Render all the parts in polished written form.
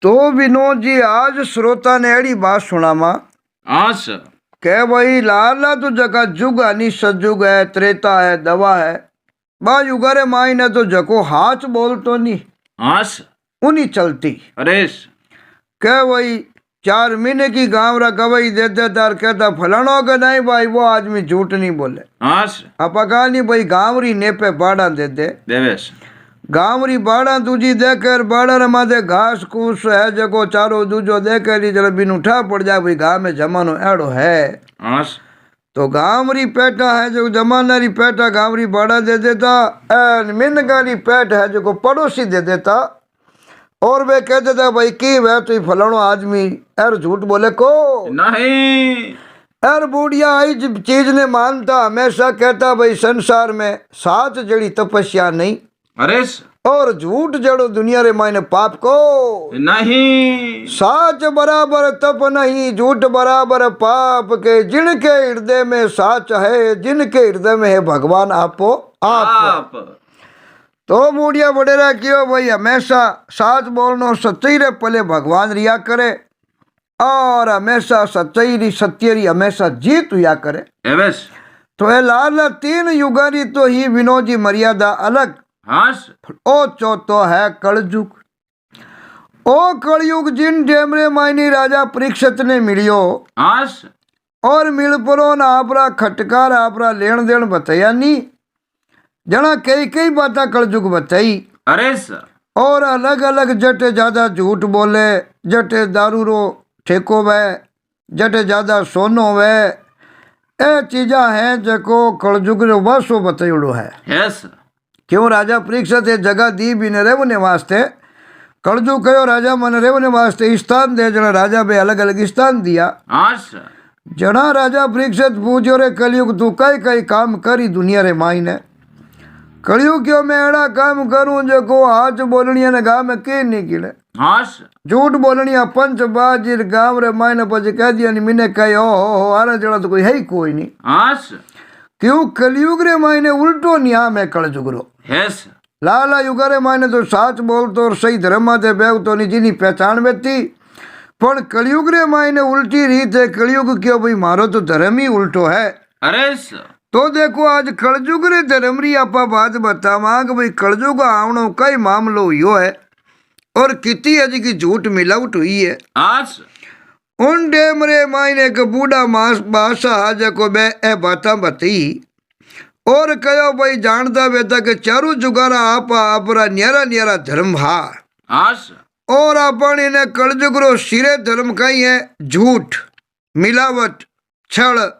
तो विनोद जी आज श्रोता ने अड़ी बात सुनामा। हाँ सर। के भाई लाला तो जगह जुग अनि सजुग है, त्रेता है, दवा है। बा युगारे माई ने तो जको हाथ बोल तो नहीं हाँ सर। उन्हीं चलती। अरे के भाई 4 महीने की गावरा गवाही दे देता और कहता फलानो के नहीं भाई वो आदमी झूठ नहीं बोले। हाँ सर। आप कहा नहीं भाई गावरी ने पे बाड़ा दे दे। देवेश गावरी बाड़ा दूजी देकर बाड़ा माथे घास कूस है जको चारो दूजो देकर जरा बिन उठा पड़ जाए भाई गाँव में जमानो एड़ो है। हाँ सर। तो गावरी पेटा है जो जमानारी पेटा गावरी बाड़ा दे देता, मिनगारी पेट है जो को पड़ोसी दे देता। और वे कह देता भाई की वह तो फलानो आदमी एर झूठ बोले को नहीं। एर बूढ़िया आई चीज ने मानता हमेशा कहता भाई संसार में साच जड़ी तपस्या नहीं अरे और झूठ जड़ो दुनिया रे मायने पाप को नहीं। साच बराबर तप नहीं, झूठ बराबर पाप के। जिनके हृदय में साच है, जिनके हृदय में है भगवान आपो आप। तो बूढ़िया बडेरा क्यों भाई हमेशा साच बोलनो सच्चाई रे पले भगवान रिया करे और हमेशा सच्चाई री सत्य री हमेशा जीत हुआ करे। देवेश तो ये लाल 3 युगारी तो ही विनोद जी मर्यादा अलग। हाँ सर। ओ चौथो है कलयुग। ओ कलयुग जिन डेमरे मायनी राजा परीक्षित ने मिलियो। हाँ सर। और मिल परो ना आपरा खटकार आपरा लेन देन बताया नी जना कई कई बातें कलयुग बताई। अरे सर। और अलग अलग जटे ज्यादा झूठ बोले, जटे दारू रो ठेको वे, जटे ज्यादा सोनो वे, ए चीजा है जको कलयुग रो वासो बताइड़ो है। यस क्यों राजा परीक्षित ये जगह दी भी न रेवने वास्ते कलयुग कहो राजा मन रेवने वास्ते स्थान दे जना राजा बे अलग अलग स्थान दिया। हाँ सर। जना राजा परीक्षित पूछो रे कलयुग तू कई कई काम करी दुनिया रे माई ने। कलयुग क्यों मैं एड़ा काम करूं जो को हाथ बोलनिया ने गाँव में के नहीं गिले। हाँ सर। झूठ बोलनिया पंच बाजिर गाँव रे माई ने पछे कह दिया नहीं मिने कही हो आने जड़ा तो कोई है ही कोई नहीं। हाँ सर। क्यों कलयुग रे माई ने उल्टो निया में कलयुग रो। यस लाला युगारे मायने तो साच बोलतो और सही धर्म माथे बेवतो नहीं जिनी पहचान बेती। पण कलयुग रे मायने उल्टी रीत है। कलयुग क्यों भाई मारो तो धर्म ही उल्टो है। अरे सर। तो देखो आज कलयुग रे धर्म री आपा बात बतावा कि भाई कलयुग आवणो कई मामलो यो है और कितनी अज की झूठ मिलावट हुई है। हाँ सर। उन डेम रे मायने एक बूढ़ा मास बादशाह जको बे ए बाता बती और कहो भाई जानता बेटा के चारू जुगारा आप आपरा न्यारा न्यारा धर्म हा। हाँ सर। और अपन इन्हें कलयुग रो सिरे धर्म कही है झूठ, मिलावट, छल,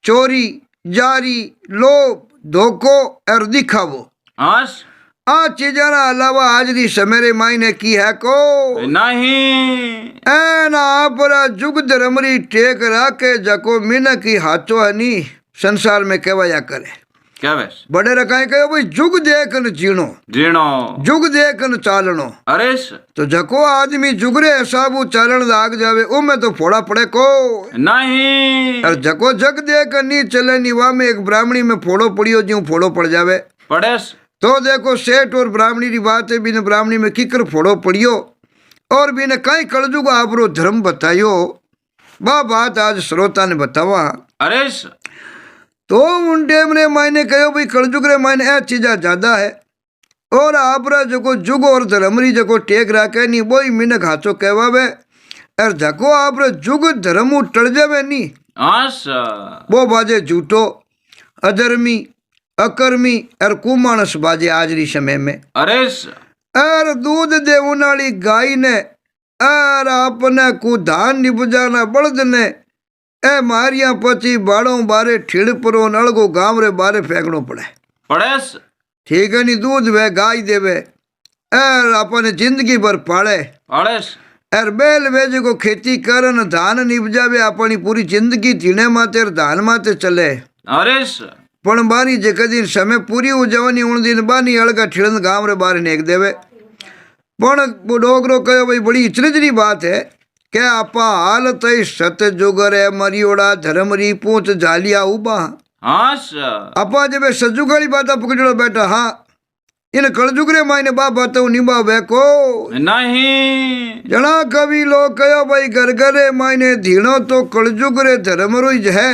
चोरी, जारी, लोभ, धोखो और दिखावो। हाँ सर। आ चीजा अलावा आज री समेरे मायने की है को नहीं। एना आपरा जुग धर्म री टेक राके जको मीना की हाथों है नी संसार में कहवाया करे। क्या वैस बड़े रखाए कहो भाई जुग देखन जीणो, जीणो, जुग देखन चालनो। अरे सर। तो जको आदमी जुगरे हिसाबू चालन लाग जावे उमे तो फोड़ा पड़े को नहीं। और जको जग देख नी चले नी वा में एक ब्राह्मणी में फोड़ो पड़ियो ज्यों फोड़ो पड़ जावे पड़े। तो देखो सेठ और ब्राह्मणी की बात है बिन ब्राह्मणी में किकर फोड़ो पड़ियो और बिन कई कलजुग आपरो धर्म बतायो। बा बात आज श्रोता ने बतावा। अरे सर। तो उन टेम रे मायने कहो भाई कलजुग रे मायने ए चीजा ज्यादा है और आपरा जको जुग और धर्म री जको टेक राखे नी वो ही मिनक हाथों कहवावे और जको आपरे जुग धर्म टल जावे नी हाँ सर। वो बाजे झूठो, अधर्मी, अकर्मी और कुमानस बाजे आज री समय में। अरे सर। और दूध देवन वाली गाय ने और अपने को धान निबुजाना बलद ने ए मारिया पची बाड़ों बारे ठिड़ परो नलगो गांव रे बारे फेंकनो पड़े। पड़े सर। ठीक है नी दूध वे गाय देवे और अपने जिंदगी भर पाले पड़े सर। और बैल वेज को खेती करन धान निबजावे अपनी पूरी जिंदगी धीने माते और धान माते चले। अरे सर। पण बारी जे दिन समय पूरी हो जवानी उन दिन बानी अलगा ठिड़न गांव रे बारे नेक देवे। पण वो डोगरो कहो भाई बड़ी इचरजरी बात है के आपा हाल तई सत जुगर है मरियोड़ा धर्म री पूछ झालिया उबा। हाँ सर। आपा जब सजुगाली बात पकड़ो बेटा हाँ इन कलजुग रे मायने बाबा तो निभावे को नहीं जना कवि लोग कहो भाई घर घरे मायने धीणो तो कलजुग रे धर्म रोज है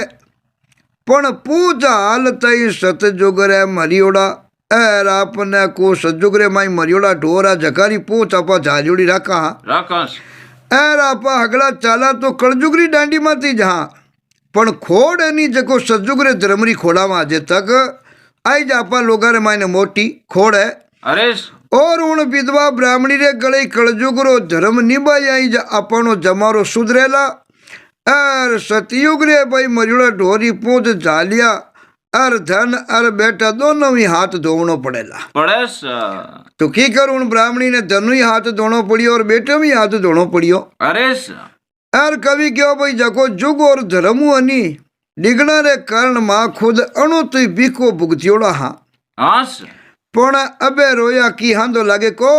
पण पूजा हाल तई सतजुग रे मरियोड़ा एर आपने को सतजुग रे माई मरियोड़ा ढोरा जकारी पूछ आपा झाजोड़ी रखा राकाश एर आपा हगड़ा चाला तो कलजुगरी डांडी माती जहाँ पण खोड़ नहीं जको सतजुग रे धर्मरी खोड़ा में आज तक आई जापा लोगा रे मायने मोटी खोड़ है अरे और उन विधवा ब्राह्मणी रे गले कलजुग रो धर्म निभाई आई जा अपनो जमारो सुधरेला अर सतयुग रे भाई मरियोड़ा ढोरी पूछ झालिया अर धन अर बेटा दोनों ही हाथ धोवनो पड़ेला पड़ेस तो की करूं उन ब्राह्मणी ने धनु ही हाथ धोनो पड़ियो और बेटे भी हाथ धोनो पड़ियो अरे अर कवि क्यों भाई जको जुग और धर्मु अनि डिगना रे कारण मां खुद अणु तो बीको भुगतियोड़ा हाँ आस पण अबे रोया की हांदो लागे को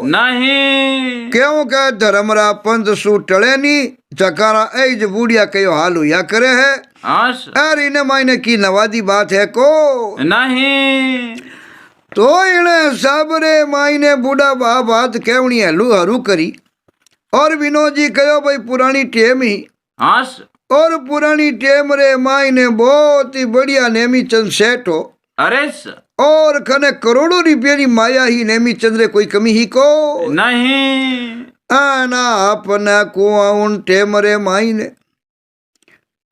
नहीं क्यों के धर्मरा पंथ सु टले नी जकारा एज बूढ़िया कयो हाल हुआ करे है आस अरे इने मायने की नवादी बात है को नहीं तो इने साबरे मायने बूढ़ा बा बात केवनी हलू हरू करी और विनोद जी कहो भाई पुरानी टेम ही आस और पुरानी टेम रे मायने बहुत ही बढ़िया नेमी चंद सेठ हो अरे और खने करोड़ों रुपये की माया ही नेमी चंद्रे कोई कमी ही को नहीं आना अपना को उन टेम रे मायने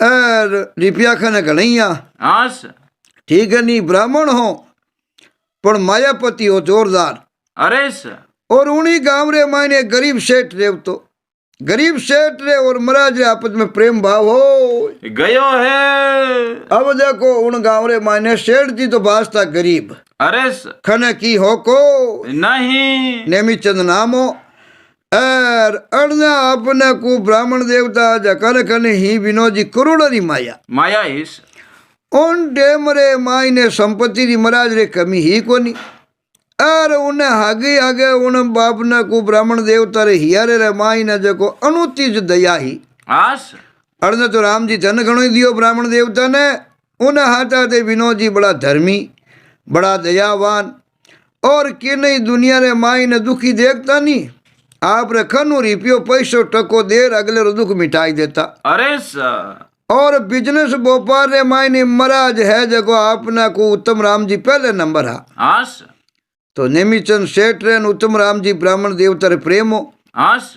और रुपया खने गणैया आस ठीक है नहीं ब्राह्मण हो पर मायापति हो जोरदार अरे और उन्हीं गांव रे मायने गरीब सेठ रेव तो गरीब सेठ रे और महाराज रे आपस में प्रेम भाव हो गयो है अब देखो उन गांव रे मायने सेठ जी तो बास्ता गरीब अरे खने की हो को नहीं नेमी चंद नाम हो और अड़ना अपने को ब्राह्मण देवता जकर खने ही विनोद जी करोड़ों री माया माया इस उन डेम रे मायने संपत्ति री महाराज रे कमी ही कोनी और उन्हें आगे आगे उन बाप ने को ब्राह्मण देवता रे हियारे रे माई ने जको अनुतीज दया ही आस अड़ने तो राम जी धन घणो ही दियो ब्राह्मण देवता ने उन्हें हाथा थे विनोद जी बड़ा धर्मी बड़ा दयावान और कि नहीं दुनिया रे माई ने दुखी देखता नहीं आप रे खनु रुपयो पैसो टको देर अगले रो दुख मिटाई देता अरे और बिजनेस व्यापार रे माई ने महाराज है जको आपना को उत्तम राम जी पहले नंबर है आस तो नेमीचंद सेठ रे उत्तम राम जी ब्राह्मण देवता रे प्रेम हो आस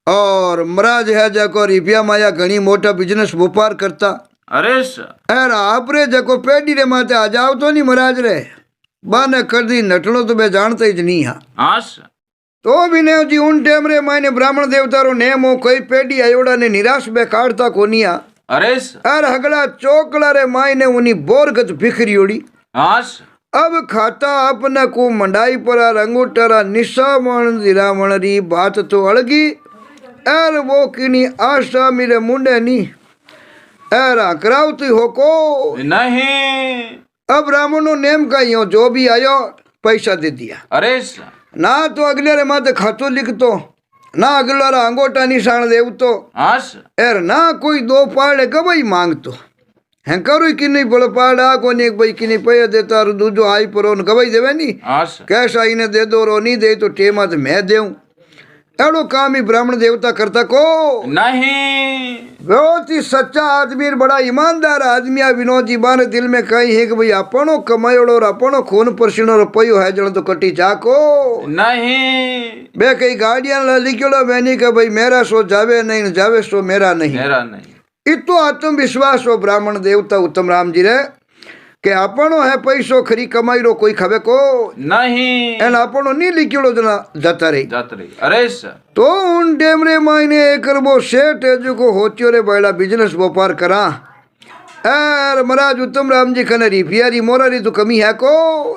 और महाराज है जको रुपया माया घनी मोटा बिजनेस व्यापार करता अरे अर आप रे जको पेड़ी रे माते आ जाओ तो नहीं महाराज रे बाने कर दी नटलो तो मैं जानता ही नहीं हा आस तो विनय जी उन टेम रे मायने ब्राह्मण देवता रो नेम हो कोई पेड़ी आयोड़ा ने निराश बे काढ़ता कोनिया अरे अर हगड़ा चोकला रे मायने उनी बोरगत बिखरी ओड़ी आस अब खाता अपने को मंडाई परा रंगूटरा निशामण दिरामण री बात तो अड़गी एर वो किनी आशा मेरे मुंडे नी एर करावती हो को नहीं अब ब्राह्मणों नेम का यो जो भी आयो पैसा दे दिया अरे ना तो अगले रे माते खातो लिख तो ना अगला रा अंगोटा निशान देव तो आस एर ना कोई दो पाड़े कबई मांगतो हैं करो कि नहीं बड़ पाड़ा को नहीं भाई कि नहीं पैया देता और दूजो आई पर उन कबई देवे नहीं आस कैश आई ने दे दो रो नहीं दे तो टेमा तो मैं देऊं एड़ो काम ही ब्राह्मण देवता करता को नहीं बहुत ही सच्चा आदमी बड़ा ईमानदार आदमी आ विनोद जी बाने दिल में कही है कि भाई अपनो कमायोड़ो और अपनो खून पसीनो रुपयो है जण तो कटी जाको नहीं बे कई गाड़ियां लिखियोड़ो मैंने कहा भाई मेरा सो जावे नहीं जावे सो मेरा नहीं मेरा नहीं इतो आत्मविश्वास हो ब्राह्मण देवता उत्तम राम जी रे के आपनो है पैसो खरी कमाई रो कोई खबे को नहीं एन आपनो नहीं लिखियोड़ो जना जाता रही अरे तो उन डेमरे मायने एक वो सेठ है जो को होतियो रे बड़ा बिजनेस व्यापार करा एर महाराज उत्तम राम जी खने रिपियारी मोरारी तो कमी है को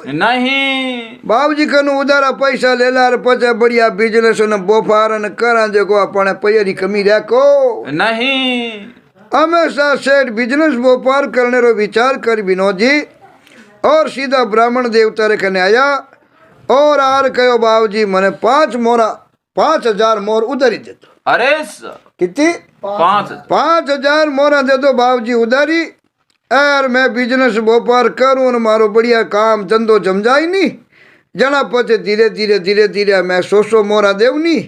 नहीं बाबू जी कनु उधारा पैसा ले लार पचा बढ़िया बिजनेस न व्यापार न करा जो को अपने पैरी कमी रह को नहीं हमेशा सेठ बिजनेस व्यापार करने रो विचार कर विनोद जी और सीधा ब्राह्मण देवता रे कने आया और आर कहो बाबू जी मने 5,000 मोर उधारी दे दो अरे कितनी 5,000 मोरा दे दो बाबू जी उधारी और मैं बिजनेस व्यापार करूँ मारो बढ़िया काम धंधो जम जाए नहीं जना पचे धीरे धीरे धीरे धीरे मैं 100 मोरा देवनी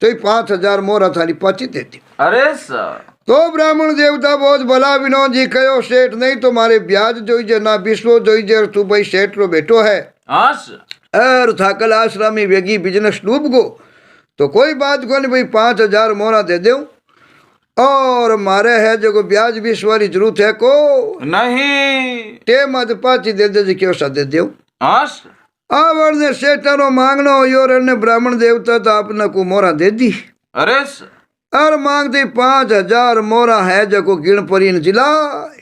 तो 5,000 मोरा थारी पाची देती। अरे सर तो ब्राह्मण देवता बहुत भला विनोद जी कहो सेठ नहीं तो मारे ब्याज जोईजे ना बिस्लो जोईजे तू भाई सेठ रो बेटो है हाँ सर और थाकल आश्रमी वेगी बिजनेस डूब गो तो कोई बात को नहीं भाई 5,000 मोरा दे दे और मारे है जो ब्याज बीस वाली जरूरत है को नहीं टेम आज पाची दे दे क्यों सा दे दे हाँ सर आवड़ सेठानो मांगनो योर ने ब्राह्मण देवता तो आपने को मोरा दे दी। अरे सर और मांगती 5,000 मोरा है जो गिण परीन जिला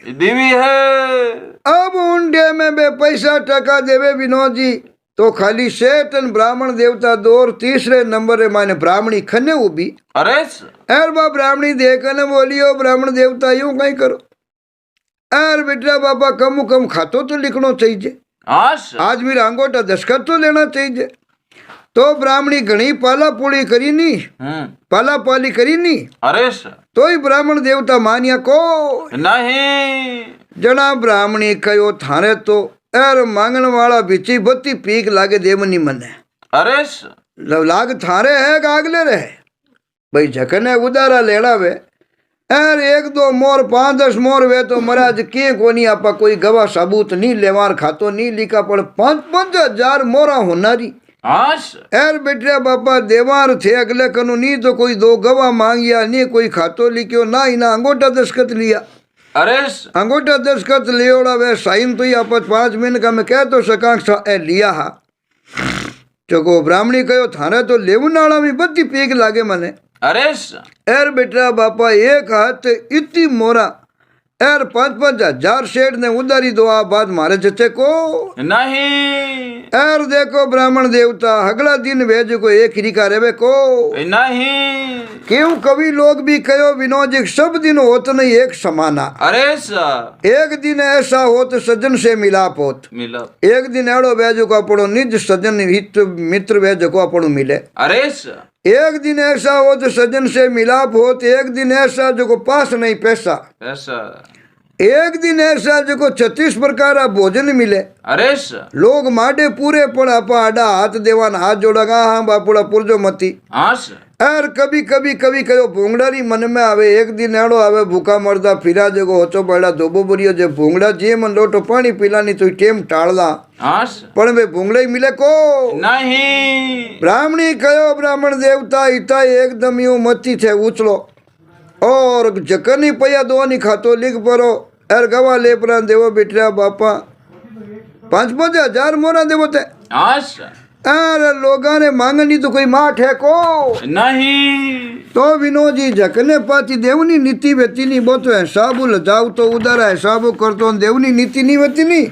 देवी है। अब उंडे में बे पैसा टका देवे विनोद जी तो खाली सेठन ब्राह्मण देवता दौर तीसरे नंबर रे माने ब्राह्मणी खने उभी। अरे सर एर बा ब्राह्मणी देखने बोलियो ब्राह्मण देवता यूं कहीं करो एर बेटा बाबा कम कम खातो तो लिखना चाहिए हाँ सर आज मेरा अंगोटा दस्खत तो लेना चाहिए। तो ब्राह्मणी घनी पाला पूड़ी करी नी पाला पाली करी नी। अरे सर तो ही ब्राह्मण देवता मानिया को नहीं जना ब्राह्मणी कहो थारे तो एर मांगन वाला बिची बत्ती पीक लागे देवनी मने। अरे सर लाग थारे है कागले रहे भाई झकने उदारा लेना वे एर 1-2 मोर 5-10 मोर वे तो महाराज के कोनी आपा कोई गवाह सबूत नहीं लेवार खातो नहीं लिखा पड़ 5,000 मोरा होनारी। हाँ सर एर बेटिया बापा देवार थे अगले कनु नहीं तो कोई 2 गवाह मांगिया नहीं कोई खातो लिखियो ना ही ना अंगोटा दस्खत लिया। अरे सर अंगोटा दस्खत लियोड़ा वे साइन तो ही आप 5 मिनट का मैं कह तो सका लिया हा चको ब्राह्मणी कहो थारे तो लेवन नाला में बत्ती पीक लागे मने। अरे सर एर बेटा बापा एक हाथ इतनी मोरा एर 5,000 सेठ ने उधारी दो आ बाद मारे चचे को नहीं एर देखो ब्राह्मण देवता अगला दिन भेज को एक रिका रेवे को नहीं क्यों कवि लोग भी कहो विनोद जी सब दिन होत नहीं एक समाना। अरे सर एक दिन ऐसा होत सज्जन से मिलाप होत मिला एक दिन एड़ो भेजो को अपनो निज सज्जन हित मित्र भेजो को अपनो मिले। अरे सर एक दिन ऐसा हो तो सज्जन से मिलाप हो तो एक दिन ऐसा जो को पास नहीं पैसा ऐसा एक दिन ऐसा जो को 36 प्रकार का भोजन मिले। अरे सर लोग माडे पूरे पण आपा आडा हाथ देवान हाथ जोड़ागा हाँ बापुड़ा पुरजो मती। हाँ सर यार कभी कभी कभी कहो भूंगड़ारी मन में आवे एक दिन एड़ो आवे भूखा मरदा फिरा जगो होचो बड़ा धोबो बरियो जे भूंगड़ा जे मन लोटो पानी पीलानी तो टेम टाळदा। हाँ सर पण वे भूंगड़ा ही मिले को नहीं ब्राह्मणी कहो ब्राह्मण देवता इता एकदम यूं मती थे उछलो और जकनी पया दोनी खातो लिख परो एर गवा ले परा देवो बेटिया बापा 5,000 मोरा देवो ते। हाँ सर अरे लोगा ने मांगनी तो कोई माठ है को नहीं तो विनोद जी जकने पाती देवनी नीति वेती नहीं वो तो हिसाब लजाऊ तो उधर हिसाब करतो देवनी नीति नहीं वेती नहीं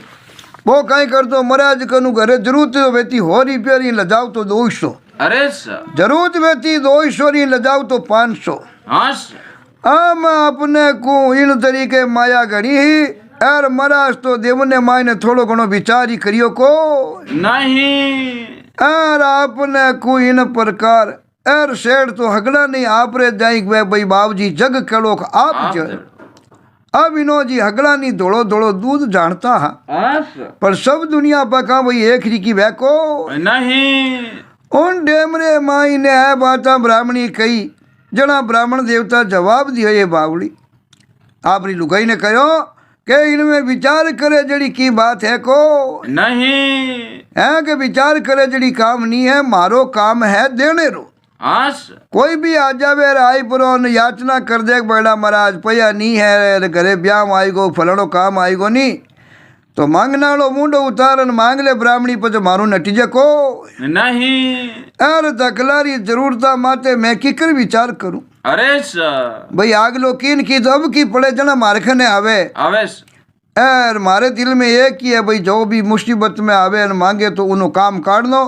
वो कहीं करतो महाराज कनु घरे जरूरत वेती हो रुपया लजाऊ तो 200। अरे सर जरूरत वेती 200 लजाऊ तो 500। हाँ सर हम अपने को इन तरीके माया गणी ही एर महाराज तो देवने माय ने थोड़ो घणो विचार ही करियो को नहीं एर आपने को इन प्रकार एर शेर तो हगड़ा नहीं आप रे जाई भाई बाबू जी जग कलो आप अब विनोद जी हगड़ा नहीं धोड़ो धोड़ो दूध जानता है हाँ सर पर सब दुनिया पका भाई एक रिकी वह को नहीं उन डेमरे माई ने है बाता ब्राह्मणी कही जना ब्राह्मण देवता जवाब दियो ये बावड़ी आपरी लुगाई ने कहो के इनमें विचार करे जड़ी की बात है को नहीं है कि विचार करे जड़ी काम नहीं है मारो काम है देने रो। हाँ सर कोई भी आ जावे आई पुरो याचना कर दे बड़ा महाराज पया नहीं है घरे ब्याह आई गो फलानो काम आई गो नहीं तो मांगनालो मुंडो उतारन मांग ले ब्राह्मणी पर मारू नटीजे को नहीं अरे तकलारी जरूरता माते मैं किकर विचार करूं। अरे सर भाई आगलो कीन की तो अब की पड़े जना मारखने आवे आवे एर मारे दिल में एक ही है भाई जो भी मुसीबत में आवे और मांगे तो उन्हों काम काट दो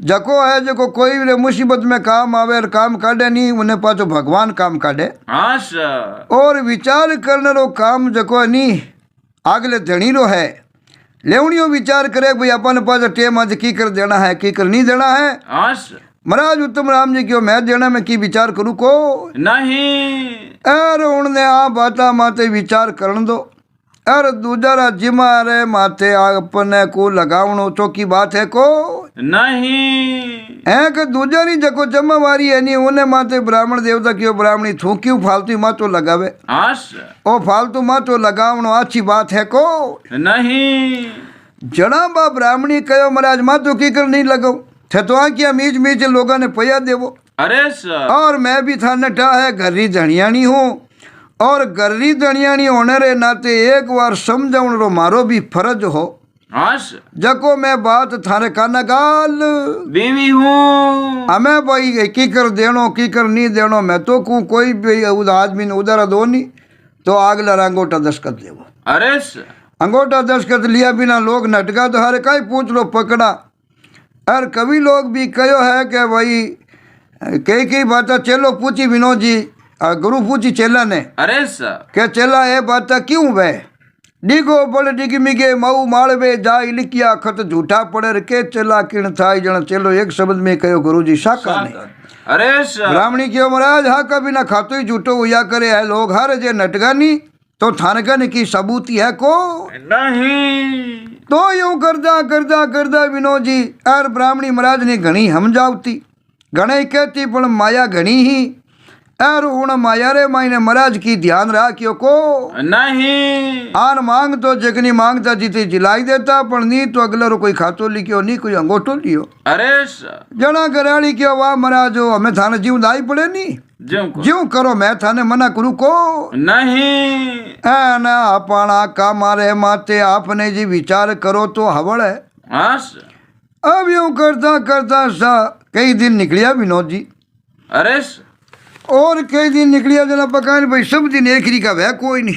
जको है जो कोई भी मुसीबत में काम आवे और काम काटे नहीं उन्हें पाछो भगवान काम काटे। हाँ सर और विचार करने रो काम जको नहीं आगले धनी रो है लेवनियो विचार करे भाई अपन पास टेम आज की कर देना है की कर नहीं देना है। हाँ सर महाराज उत्तम राम जी क्यों मैं देना में की विचार करूँ को नहीं अरे उनने आ बाता माते विचार करन दो अर दूजरा जिमा रे माथे अपने को लगावणो चौकी बात है को नहीं है कि दूजरी जको जमा वारी है नी उन्हें माथे ब्राह्मण देवता क्यों ब्राह्मणी थूक्यू फालतू मातो लगावे आस ओ फालतू मातो लगावणो अच्छी बात है को नहीं जड़ा बा ब्राह्मणी कहो महाराज मातो कीकर नहीं लगाओ थे तो आखिया मीच मीच लोगों ने पया देवो अरे सर और मैं भी था नटा है गर्री धनियाणी हूँ और गर्री धनियाणी होने रे नाते एक बार समझाउण रो मारो भी फर्ज हो आस जको मैं बात थारे काना गाल बीवी हूँ हमें भाई कीकर देनो कीकर नहीं देनो मैं तो कहूँ कोई भी आदमी ने उधारा दो नहीं तो आगला अंगोटा दस्खत देवो अरे सर अंगोटा दस्खत लिया बिना लोग नटका तो हरे कई पूछ लो पकड़ा और कभी लोग भी कहो है कि भाई कई बात चेलो पूछी विनोद जी गुरु पूछी चेला ने अरे सर के चेला ये बात क्यों वे डिगो बोले डिगी मिगे मऊ माड़वे जा लिखिया खत झूठा पड़े के चेला किण थाई जण चेलो एक शब्द में कहो गुरुजी साका ने अरे सर ब्राह्मणी क्यों महाराज हा कभी ना खातो ही झूठो हुआ करे है लोग हारे जे नटगानी तो थानकन की सबूती है को नहीं तो यूं करदा विनोद जी और ब्राह्मणी महाराज ने घणी समझावती घणे कहती पण माया घणी ही और उन माया रे मायने महाराज की ध्यान राख्यो को नहीं आन मांग तो जगनी मांगता जीते जिलाई देता पण नी तो अगलो कोई खातो लिखियो नी कोई अंगोठो लियो अरे सर जना घराड़ी क्यों वाह महाराज हमें थाने जीव दाई पड़े नी ज्यों करो मैं थाने मना करूँ को नहीं ना अपना का मारे माते आपने जी विचार करो तो हवड़ है आस अब यूं करता सा कई दिन निकलिया विनोद जी अरे और कई दिन निकलिया जना पकाने भाई सब दिन एक ही का वह कोई नहीं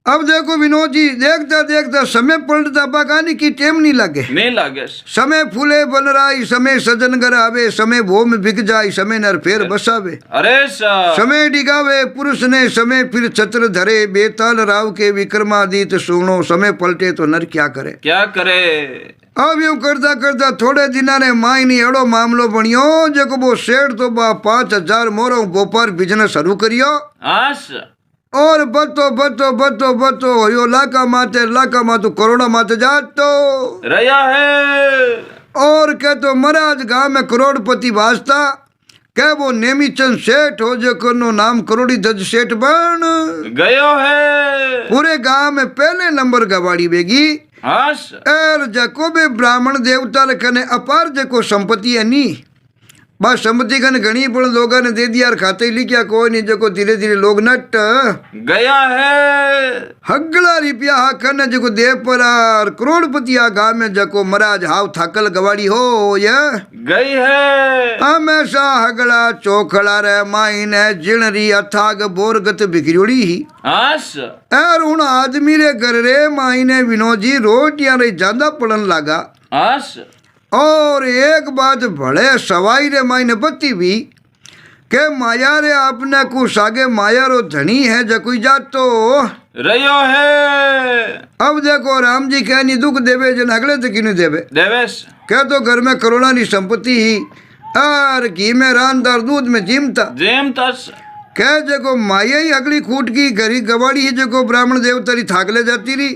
अब देखो विनोद जी देखता समय पलटता पकाने की टेम नहीं लगे समय फूले बन राई समय सजन घर आवे समय भोम बिक जाए समय नर फेर बसावे अरे समय डिगावे पुरुष ने समय फिर छत्र धरे बेताल राव के विक्रमादित्य सुनो समय पलटे तो नर क्या करे अब यूं करता थोड़े दिना ने माई ने एड़ो मामलो बनियो जको वो सेठ तो बा 5,000 मोरो गोपार बिजनेस शुरू करियो आस और बतो यो लाका माते करोड़ा माते जातो रया है और क्या तो महाराज गांव में करोड़पति वास्ता क्या वो नेमीचंद सेठ हो जो करनो नाम करोड़ी दज सेठ बन गयो है पूरे गांव में पहले नंबर गवाड़ी बेगी और जको भी ब्राह्मण देवता कने अपार जको संपत्ति है नी बस संपत्ति कने घनी पण लोगों ने दे दिया खाते लिखिया कोई नहीं जको धीरे धीरे लोग नट गया है हगला रुपया हा कने जको देव पर करोड़पति आ गांव में जको महाराज हाव थाकल गवाड़ी हो ये गई है हमेशा हगला चोखला रे माईने जिणरी अथाग बोरगत बिगड़ोड़ी ही आस और उन आदमी रे घर रे माईने विनोद जी रोटियां रे ज्यादा पड़न लगा आस और एक बात बड़े सवाई रे मायने बत्ती भी के माया रे आपने को सागे माया रो धनी है जकोई जातो रयो है अब देखो राम जी कहनी दुख देवे जन अगले तक किनु देवेश कह तो घर में करोड़ा की संपत्ति ही और घी में रानदार दूध में जिमता कह जको माया ही अगली खूट की घरी गवाड़ी ही जको ब्राह्मण देवतारी थाकले जाती रही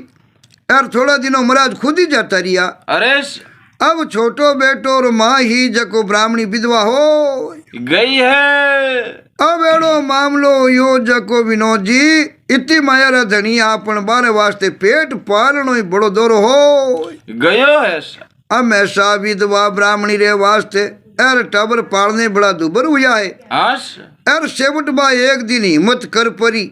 और थोड़ा दिनों महाराज खुद ही जाता रिया अरे अब छोटो बेटो और माँ ही जको ब्राह्मणी विधवा हो गई है अब एड़ो मामलो यो जको विनोद जी इतनी माया रा धनी आपन बारे वास्ते पेट पालनो ही बड़ो दोरो हो गयो है हमेशा विधवा ब्राह्मणी रे वास्ते एर टबर पालने बड़ा दुबर हुआ है एर सेवट बा एक दिन हिम्मत कर परी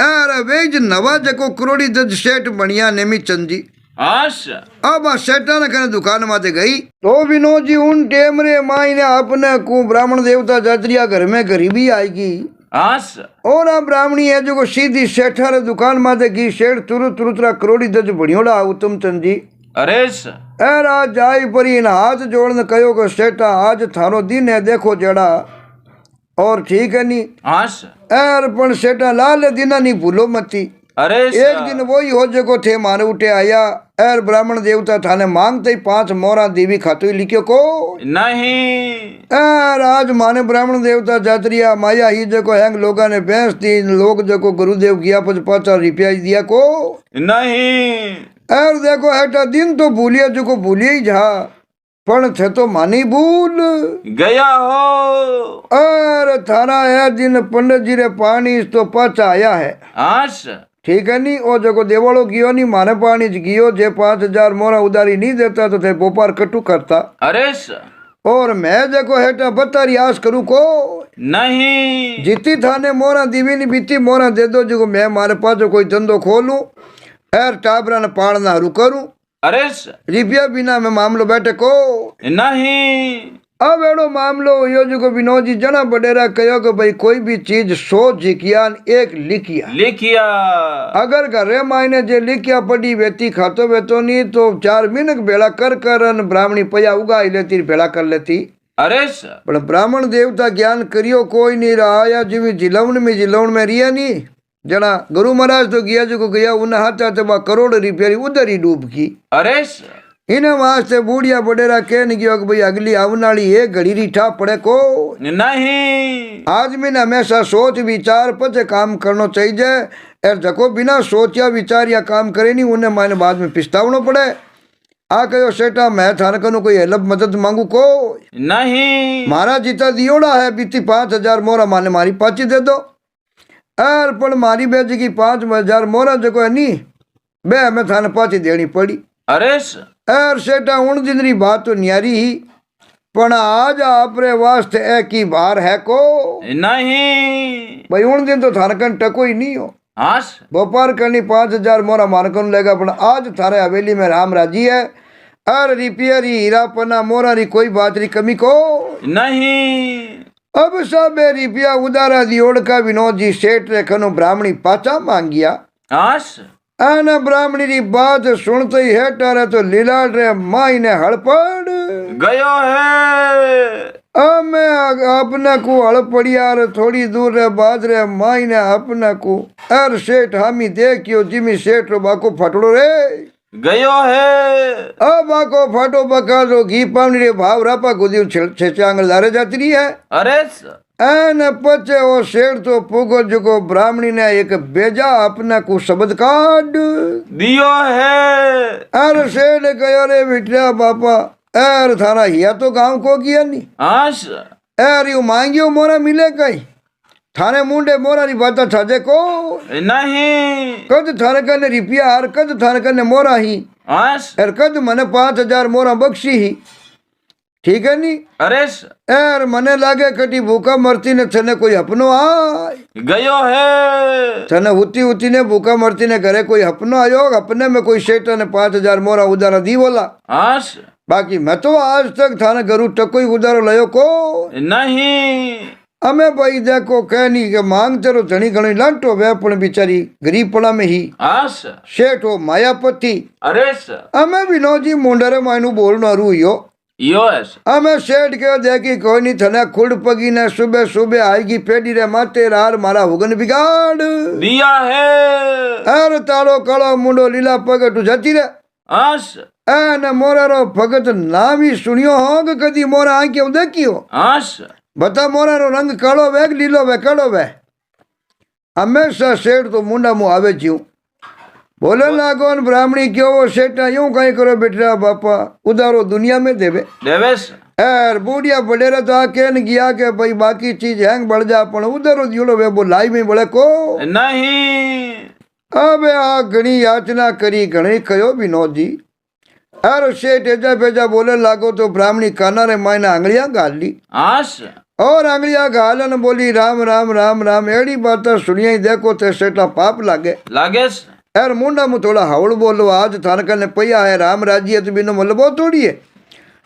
एर वेज नवा जको करोड़ी दज सेठ बनिया नेमी चंद जी अब सेठा ने कहने दुकान माते गई तो विनोद जी उन टेम रे माई ने अपने को ब्राह्मण देवता जात्रिया घर में गरीबी आएगी और अब ब्राह्मणी है जो सीधी सेठा रे दुकान माते गई सेठ तुरुतरा करोड़ी दज बढ़ियोड़ा उत्तम चंद जी अरे आज जाई परी इन हाथ जोड़ने कहो को सेठा आज थारो दिन है देखो जड़ा और ठीक है नी एर पण सेठा लाल दिना नी भूलो मती अरे एक दिन वही हो जको थे मारे उठे आया एर ब्राह्मण देवता थाने मांगते ही 5 मोरा देवी खातो ही लिखियो को नहीं एर आज माने ब्राह्मण देवता जातरिया माया ही जको हैंग लोगा ने भैंस दी लोग जको गुरुदेव गया 50 रुपया दिया को नहीं एर देखो हेटा दिन तो भूलिया जको भूलिया ही जा पण थे तो मानी भूल गया हो एर थारा है दिन पंडित जी रे पानी तो पाचा आया है आस ठीक है नी ओ जको देवालो गियो नी माने पानी ज गियो जे 5000 मोरा उधारी नहीं देता तो थे व्यापार कटू करता अरे और मैं जको हेटा बतारी आस करूँ को नहीं जीती थाने मोरा दीवी नी बीती मोरा दे दो जको मैं मारे पास कोई धंधो खोलूं एर टाबरा ने पालना हरू करूं अरे रुपया बिना में मामलो बैठे को नहीं अब एड़ो मामलो यो जको विनोद जी जना बडेरा कहो कि भाई कोई भी चीज सोच जिकिया एक लिखिया लिखिया अगर घरे मायने जे लिखिया पड़ी वेती खातो वेतो नहीं तो 4 मिनट भेड़ा कर ब्राह्मणी पया उगाई लेती भेड़ा कर लेती अरे पण ब्राह्मण देवता ज्ञान करियो कोई नहीं रहा या जीवी जिलवण में रिया नहीं जना गुरु महाराज तो गया जो गया उन हाथा तो करोड़ रुपया उधर ही डूब की अरे इन्हें वास्ते बूढ़िया बडेरा कहने गयो कि भाई अगली आवनाली एक घड़ी रीठा पड़े को नहीं आदमी ने हमेशा सोच विचार पर काम करना चाहिए और जको बिना सोचा विचार या काम करे नहीं उन्हें मायने बाद में पिछतावना पड़े आ कहो सेठा मैं थाने कनु कोई हेल्प मदद मांगू को नहीं मारा जीता दियोड़ा है बीती 5000 मोरा माने मारी पाची दे दो यार पण मारी बेच की 5000 मोरा जको है नी बे हमें थाने पाची देनी पड़ी अरे यार सेठा उन दिन री बात तो न्यारी ही पण आज आपरे वास्ते एक ही बार है को नहीं भाई उन दिन तो थाने कन टको ही नहीं हो आस व्यापार करनी 5000 मोरा मानकन लेगा पण आज थारे हवेली में राम राजी है अर रिपेयरी हीरा पन्ना मोरा री कोई बात री कमी को नहीं अब सब रुपया उधारा दियोड़ का विनोद जी सेठ रे खनो ब्राह्मणी पाचा मांगिया आस आना ब्राह्मणी री बात सुनते ही हेटारे तो लीलाट रे माई ने हड़पड़ गयो है अब मैं अपना को हड़पड़िया रे थोड़ी दूर रे बाद रे माई ने अपना को अर सेठ हामी देखियो जिमी सेठ रो बाको फटड़ो रे गयो है अब बाको फटो बका जो घी पावनी रे भाव रापा गुदी छे आंगल दारे जाती रही है अरे एन पचे वो शेर तो पुगो जको ब्राह्मणी ने एक बेजा अपना को शब्द काट दियो है अरे शेर ने कहो रे बिटिया बापा एर थारा हिया तो गांव को किया नहीं आस एर यू मांगियो मोरा मिले कहीं थाने मुंडे मोरा री बाता छाजे को नहीं कद थाने कने रुपया हर कद थाने कने मोरा ही आस एर कद मने 5000 मोरा बख्शी ही ठीक है नी अरे एर मने लागे कटी भूखा मरती ने थने कोई अपनो आय गयो है थने हुती ने भूखा मरती ने घरे कोई अपनो आयो अपने में कोई शेटा ने 5000 मोरा उधारा दी बोला आस बाकी मैं तो आज तक थाने घरू टको ही उधारो लयो को नहीं अमे भाई देखो कहनी के मांग तेरो धनी घणी लांटो वे पण बिचारी गरीबपणा में ही आस शेठ हो मायापति अरे अमे विनोजी मुंडरे मायनु बोलनो रुयो यो है अमे सेठ के देखी कोई नहीं थने खुड पगी ने सुबह सुबह आएगी पेड़ी रे माते रार मारा हुगन बिगाड़ दिया है अरे तालो कालो मुंडो लीला पग तू जाती रे आस न मोरा रो भगत नाम ही सुनियो हो कि कदी मोरा आंखें देखियो आस बता मोरा रो रंग कालो वे लीलो वे कालो वे हमेशा सेठ तो मुंडा मुँह आवे ज्यू बोले लागो ब्राह्मणी क्यों वो सेठा यूं कहीं करो बेटा बापा उधारो दुनिया में देवे देवेश एर बूढ़िया बडेरा तो आके न गया के भाई बाकी चीज हैंग बढ़ जा पण उधारो दियोड़ो वे बोलाई में बड़े को नहीं अबे आ घणी याचना करी घणी कयो विनोद जी अरे सेठ एजा बेजा बोले लागो तो ब्राह्मणी काना रे मायने आंगलियां गाल ली आस और आंगलियां गालन बोली राम राम राम राम एड़ी बात सुनिया ही देखो ते सेठा पाप लागे लागेस यार मुंडा मुँह थोड़ा हवड़ बोलो आज थानका ने पैया है राम राजी है तो बिनो मलबो थोड़ी है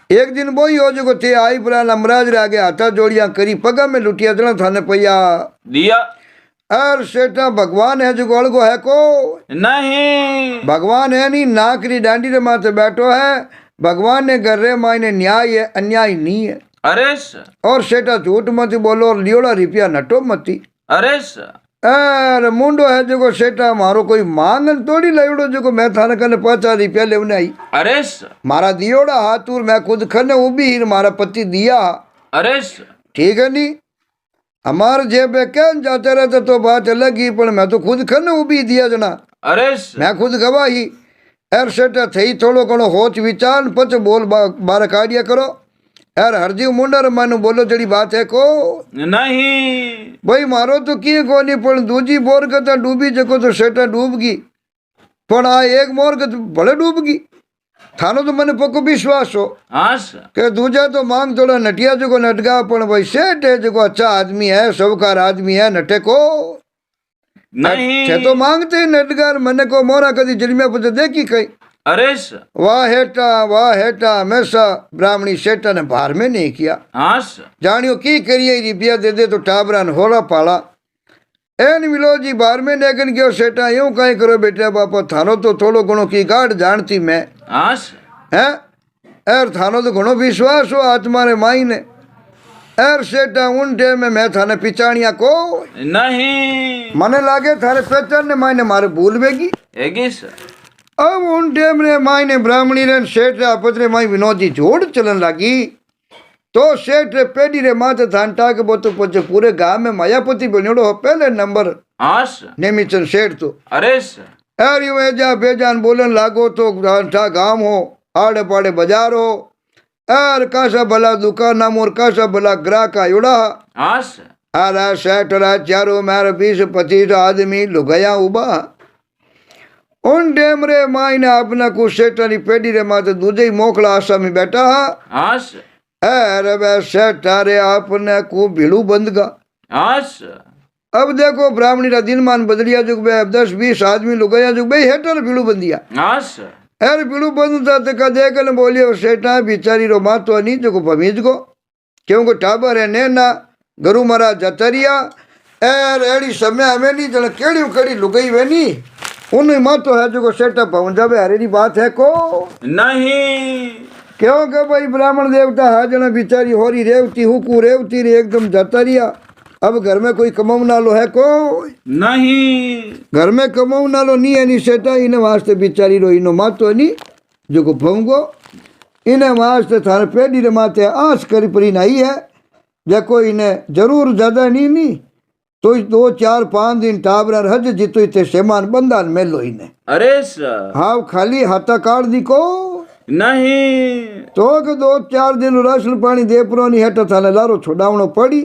एक दिन बोई हो जो थे आई पुरा अमराज रे आगे हाथा जोड़िया करी पगा में लुटिया जना थाने पैया दिया यार सेठा भगवान है जो गोलगो है को नहीं भगवान है नहीं नाकरी डांडी रे माथे बैठो है भगवान ने घर रे मायने न्याय है अन्याय नहीं है अरे और सेठा झूठ मत बोलो और लियोड़ा रुपया नटो मती अरे अरे मुंडो है जो सेठा मारो कोई मांगन थोड़ी लवड़ो जो मैं थाने कने 50 रुपया लेवने आई अरे मारा दियोड़ा हाथ और मैं खुद खने उभी ही मारा पति दिया अरे ठीक है नी हमारे जेब में क्या जाते रहते तो बात अलग ही पर मैं तो खुद खने उभी दिया जना अरे मैं खुद गवाही एर सेठा थई थोड़ो घणो होच विचार पछ बोल बार काढ़िया करो यार हरजीव मुंडर मानू बोलो जड़ी बात है को नहीं भाई मारो तो किए कोनी पण दूजी बोर कता डूबी जको तो सेठा डूब गई पण आ एक मोर कत भले डूब गई थानो तो मने पक्को विश्वास हो हाँ के दूजा तो मांग थोड़ा नटिया जको नटगा पण भाई सेठ है जको अच्छा आदमी है सबकार आदमी है नटे को नहीं छे तो मांगते ही नटगार मने को मोरा कदी जन्मिया पछे देखी कई अरे वाह हेटा हमेशा ब्राह्मणी सेठा ने बाहर में नहीं किया हाँ जानियो की करिए रुपया दे दे तो टाबरा ने होला पाला एन मिलो जी बाहर में लेकिन क्यों सेठा यूं कहीं करो बेटा बापा थानो तो थोड़ो घणो की गाढ़ जानती मैं हाँ है एर थानो तो घणो विश्वास हो आत्मा रे माई ने एर सेठा उन टेम में मैं थाने पिचाणिया को नहीं मने लागे थारे पहचान ने माई ने मारे भूल बेगी एगी अब उन टेम रे माई ने ब्राह्मणी रे सेठ रे आपस रे माई विनोदी जोड़ चलन लगी तो सेठ रे पेड़ी रे माथे थान टाक बोतो पछे पूरे गांव में मायापति बन्योड़ो हो पहले नंबर हाँ नेमीचंद सेठ तो अरे यार यूं एजा बेजान बोलन लागो तो ठा गांव हो आड़े पाड़े बाजार हो यार कासा भला दुकान मोर कासा भला ग्राहक आयोड़ा हाँ आरा सेठ रा चारो मार 20-25 आदमी लुगाया उबा उन टेम रे माई ने अपना कुछ सेठानी पेड़ी रे माथे दूजे ही मोकला आशा में बैठा हाँ अरे वे सेठा रे आपने को भीड़ू बंद गा हाँ अब देखो ब्राह्मणी रा दिन मान बदलिया जुग बे 10-20 आदमी लुगाया जुग बे हेटर भीड़ू बंदिया हाँ अरे भीड़ू बंद था तो कदे कल बोलियो सेठा बिचारी रो मातो नहीं जो भमीज को क्योंकि टाबर है नैना गुरु महाराज जतरिया एर एड़ी समय हमें नहीं जन केड़ी कड़ी लुगाई वे नहीं उन मातो है जो सेठा पहुंच जावे हरेरी बात है को नहीं क्योंकि भाई ब्राह्मण देवता हाजन बिचारी होरी रेवती हुकू रेवती रे एकदम जतरिया अब घर में कोई कमाऊ नालो है को नहीं घर में कमाऊ नालो नहीं है नी सेठा इने वास्ते बिचारी रो इनो मातो नहीं जो को भंगो इने वास्ते थारे पेड़ी रे माथे आस करी परी नहीं है देखो इने जरूर ज्यादा नहीं तो 2-4-5 दिन टाबरा हज जितो इते सेमान बंदान मेलो इने अरे हाँ खाली हाथा काट दी को नहीं तो के 2-4 दिन राशन पानी देपरो नहीं हेठ थाने लारो छोड़ावनो पड़ी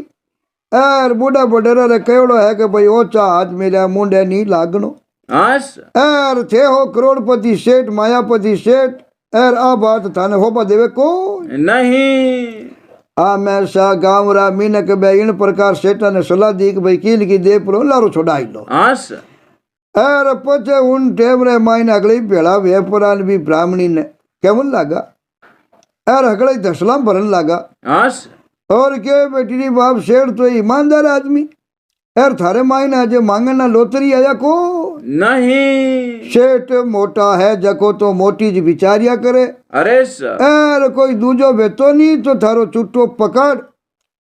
एर बूढ़ा बडेरा रे कहोड़ो है कि भाई ओचा हाथ मेरा मुंडे नहीं लागनो हाँ एर थे हो करोड़पति सेठ मायापति सेठ एर आ बात थाने होबा देवे को नहीं आ मैं सा गाँव रा मीनक बे इन प्रकार सेठा ने सलाह दी कि भाई कील की दे परो लारो छोड़ाई लो हाँ एर पछे उन टेम रे माइन अगली भेड़ा वेपरान भी ब्राह्मणी ने केमन लागा एर अगले दसलाम भरन लागा हाँ और के बेटी बाप शेर तो ईमानदार आदमी यार थारे मायने आज मांगना लोतरी आया को नहीं सेठ मोटा है जको तो मोटी जी बिचारिया करे अरे यार कोई दूजो बेतो नहीं तो थारो चुट्टो पकड़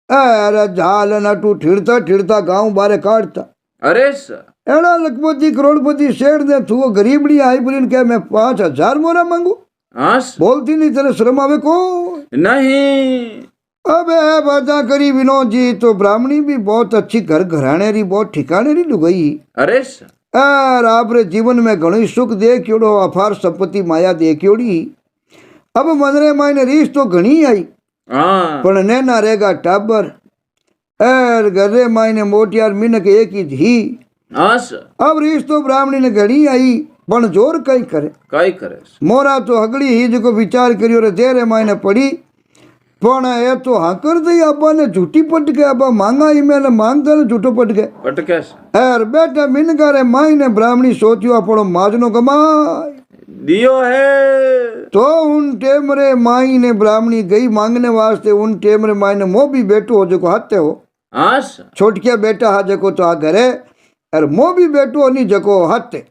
यार झाल नटू ठिड़ता ठिड़ता गांव बारे काटता अरे एड़ा लखपति करोड़पति शेठ ने तू गरीबड़ी आई बुरीन के मैं 5,000 मोरा मांगू हाँ बोलती नहीं तेरे शर्म आवे को नहीं अब है बाजा करी विनोद जी तो ब्राह्मणी भी बहुत अच्छी घर घराने री बहुत ठिकाने री लुगाई अरे यार आपरे जीवन में घणी सुख दे क्योड़ो अपार संपत्ति माया दे क्योड़ी अब मनरे मायने रीस तो घणी आई हाँ पण नैना रहेगा टाबर एर घरे मायने मोटियार मिनक एक ही धी हाँ अब रीस तो ब्राह्मणी ने घणी आई पण जोर कई करे मोरा तो हगड़ी ही जो विचार करियो रे देरे मायने पड़ी पण ए तो हाँ कर दई अब्बा ने झूठी पट के अब्बा मांगा ही मैंने मांगता ने झूठो पट के यार बेटा मिनका रे माई ने ब्राह्मणी सोचियो अपनो माजनो कमाई दियो है तो उन टेम रे माई ने ब्राह्मणी गई मांगने वास्ते उन टेम रे माई ने मो भी बेटो हो जो हाथे हो हाँ छोटकिया बेटा हा जको तो आ घरे और मो भी बेटो नहीं जको हाथे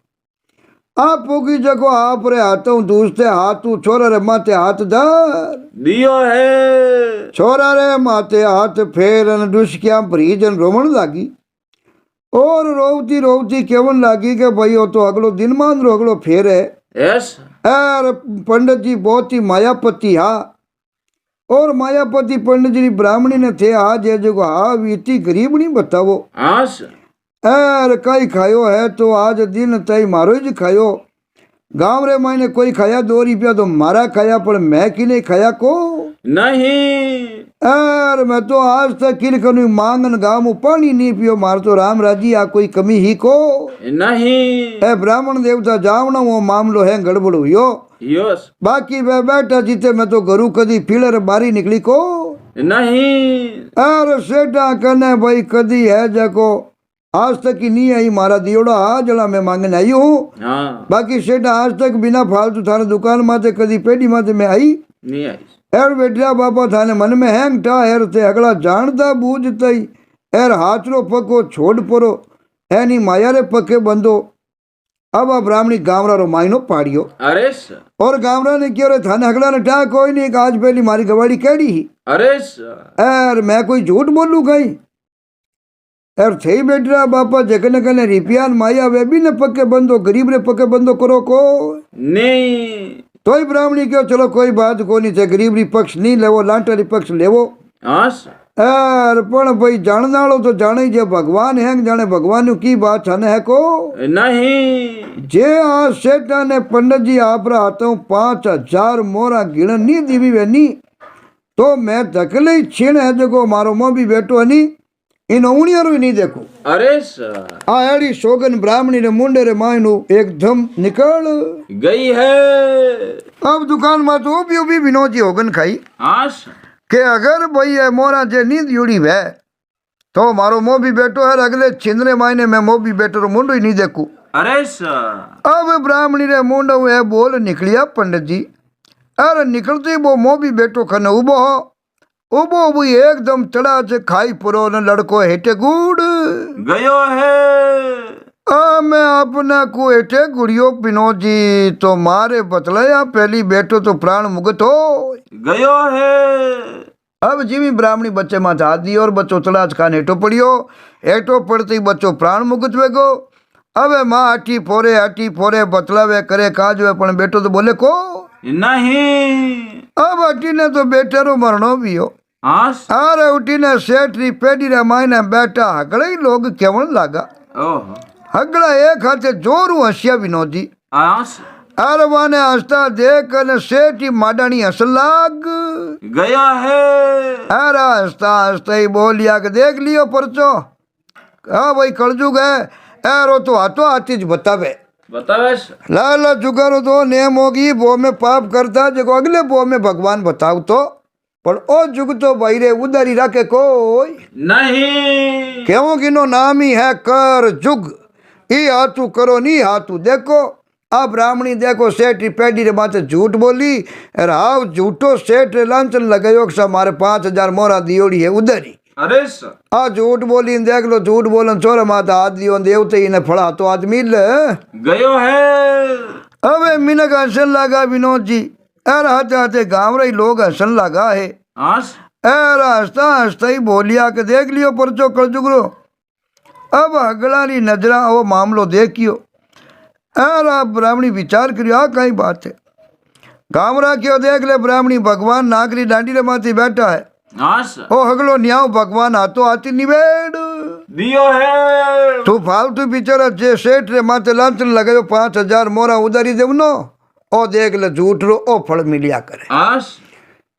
आप पोगी जको आप रे हाथों दूसरे हाथ छोरा रे माथे हाथ धर दियो है छोरा रे माथे हाथ फेरन डुसकिया भरीजन रोमन लागी और रोवती रोवती केवन लागी के भाई हो तो अगलो दिन मान रो अगलो फेर है। यस यार पंडित जी बहुत ही मायापति हा और मायापति पंडित जी ब्राह्मणी ने थे आज है जो हा इतनी गरीब नहीं बतावो आस यार कई खायो है तो आज दिन तई मारो ही खायो गांव रे मायने कोई खाया 2 रुपया तो मारा खाया पर मैं कि नहीं खाया को नहीं यार मैं तो आज तक किल कनु मांगन गांव में पानी नहीं पियो मार तो राम राजी आ कोई कमी ही को नहीं ए ब्राह्मण देवता जावना वो मामलो है गड़बड़ हुयो यस बाकी वे बैठा जीते मैं तो घरू कदी फिलर बारी निकली को नहीं यार सेठा कने भाई कदी है जको आज तक ही नहीं आई मारा दियोड़ा आ जला मैं मांगने आई हूँ हाँ बाकी सेठा आज तक बिना फालतू थाने दुकान माते कदी पेटी माते मैं आई नहीं आई एर बेटिया बापा थाने मन में हैंग टा एर ते अगला जानता बूझता ही एर हाथरो पको छोड़ परो है नी माया रे पके बंदो अब आ ब्राह्मणी गावरा रो मायनो पाड़ियो अरे और गावरा ने क्यों रे थाने अगला ने टा कोई नहीं आज पहली मारी गवाड़ी केड़ी ही अरे एर मैं कोई झूठ बोलूं कहीं एर थे बेटा बापा जगने कने रिपियान माया वे भी न पक्के बंदो गरीब रे पक्के बंदो करो को नहीं तोय ब्राह्मणी क्यों चलो कोई बात को नहीं थे गरीब री पक्ष नहीं लेवो लांटा री पक्ष लेवो आस यार पण भाई जाननालो तो जाने जे भगवान है जाने भगवान की बात थाने है को नहीं जे आ सेठा ने पंडित जी आपरा हाथों 5000 मोरा गिण नहीं दीवी वे नी तो मैं धकले छीण है जको मारो मो भी बैठो हनी इन उणियारो नहीं देखो अरे आ एड़ी सोगन ब्राह्मणी रे मुंडे रे मायनो एकदम निकल गई है अब दुकान में तो भी विनोद जी होगन खाई आस के अगर भाई है मोरा जे नींद जुड़ी है तो मारो मो भी बैठो है अगले छिंदरे मायने मैं मो भी बैठो रो मुंडो ही नहीं देखू अरे अब ब्राह्मणी रे मुंडो है बोल निकलिया पंडित जी अरे निकलते ही वो मो भी बैठो खने उबो हो उबो उबो एकदम चढ़ा से खाई पुरो न लड़को हेटे गुड़ गयो है आ मैं अपना को हेटे गुड़ियो विनोद जी तो मारे बतलाया पहली बैठो तो प्राण मुगत हो गयो है अब जिमी ब्राह्मणी बच्चे माथे हाथ दी और बच्चो चढ़ा खान हेठो पड़ियो हेठो पड़ते ही बच्चो प्राण मुगत वेगो अब माँ आटी फोरे बतलावे करे काज वे पण बेटो तो बोले को नहीं अब अटी ने तो बेटे रो मरणो भी हो आस अरे उठी ने सेठ री पेटी रे मायने बैठा हगड़े ही लोग केवन लागा ओह हगड़ा एक हाथे जोरू हसिया विनोद जी आस अरे वाने हंसता देख ने सेठ ही माडानी हंस लाग गया है अरे हंसता ही बोलिया कि देख लियो परचो हाँ भाई कलजुग है एरो तो हाथों हाथी ज बतावे बतावेश लाला जुगारो तो नेम होगी वो में पाप करता जो अगले वो में भगवान बताओ तो पर ओ जुग तो भाई रे उदारी रखे कोई नहीं क्यों किनो नाम ही है कर जुग ई हाथू करो नी हाथू देखो अब ब्राह्मणी देखो सेठ री पेडी रे माथे झूठ बोली अरे हाव झूठो सेठ रे लांचन लगायो कि मारे 5000 मोरा दियोड़ी है उदारी अरे आ झूठ बोली देख लो झूठ बोलन छोरे माता हाथ दियो देवते ही ने फड़ा तो आदमी ले गयो है अबे मिनक हंसन लगा विनोद जी अरे हाथे हाथे गाँव रही लोग हंसन लगा है आस अरे हंसता हंसता ही बोलिया के देख लियो परचो कर जुगरो अब अगलानी नजरा वो मामलो देखियो अरे ब्राह्मणी विचार करियो आ कई बात है गामरा क्यों देख ले ब्राह्मणी भगवान नागरी डांडी रे माथी बैठा है आस ओ हगलो न्याओ भगवान हाथों हाथी निवेड़ दियो है तू फालतू बिचारा जे सेठ रे माथे लांचन लगायो 5000 मोरा उधारी देवनो ओ देख ले झूठ रो ओ फल मिलिया करे आस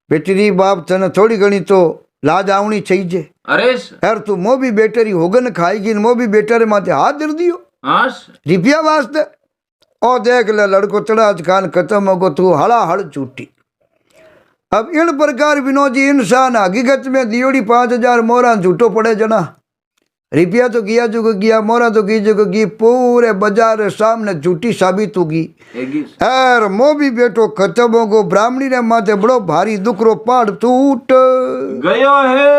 बेटरी बाप तने थोड़ी घणी तो लाज आवनी चाहिए अरे यार तू मो भी बेटरी होगन खाएगी मो भी बेटे रे माथे हाथ धर दियो आस रिपिया वास्ते ओ देख ले लड़को चढ़ा खान खत्म होगो तू हड़ा हड़ झूठी अब इन प्रकार विनोद जी इंसान हकीकत में दियोड़ी 5000 मोरा झूठो पड़े जना रिपिया तो गया जो गया मोरा तो की जो की पूरे बाजार सामने झूठी साबित होगी यार मो भी बेटो खत्म होगो ब्राह्मणी ने माथे बड़ो भारी दुखरो पहाड़ टूट गयो है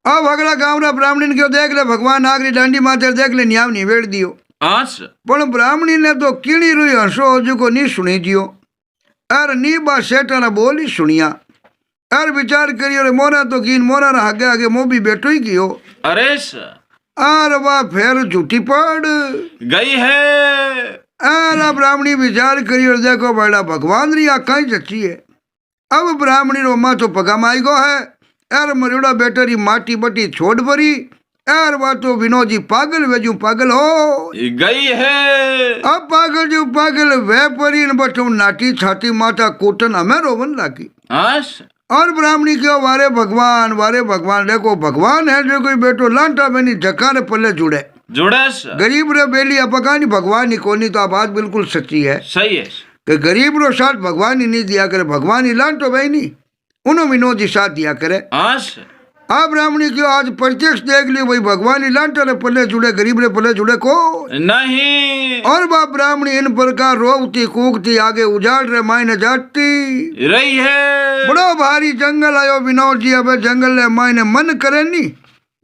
अब अगला गाँव रा ब्राह्मणी ने क्यों देख ले भगवान नागरी डांडी माथे देख ले न्याव निवेड़ दियो आस पण ब्राह्मणी ने तो कीड़ी रुई हंसो हजू को नहीं सुनी दियो अर नी बा सेठा बोली सुनिया अर विचार करियो रे मोरा तो कीन मोरा रा आगे आगे मो भी बैठो ही कियो अरे अरे वाह फिर झूठी पड़ गई है। अरे ब्राह्मणी विचार करी और देखो बेटा भगवान री आँख ही सच्ची है। अब ब्राह्मणी रो माँ तो पगा माई गो है। अरे मरियोड़ा बेटा री माटी बटी छोड़ परी। यार बात तो विनोद जी पागल वे जू पागल हो गई है। अब पागल जू पागल वे परी न बटू नाटी छाती माता कोटन हमें रोवन लागी। और ब्राह्मणी क्यों वारे भगवान देखो भगवान है जो कोई बेटो लांटा बेनी जकारे पल्ले जुड़े गरीब रे बेली अपकानी भगवान ही कोनी। तो बात बिल्कुल सच्ची है। सही है कि गरीब रो साथ भगवान ही नहीं दिया करे। भगवान ही लांटो भाई नहीं उन्होंने विनोद जी साथ दिया करे। आप ब्राह्मणी क्यों आज प्रत्यक्ष देख लियो भाई भगवान ही लांटा रे पल्ले जुड़े गरीब रे पल्ले जुड़े को नहीं। और बाप ब्राह्मणी इन प्रकार रोकती कूकती आगे उजाड़ रे मायने जाती रही है। बड़ो भारी जंगल आयो विनोद जी। अब जंगल ले मायने मन करे नहीं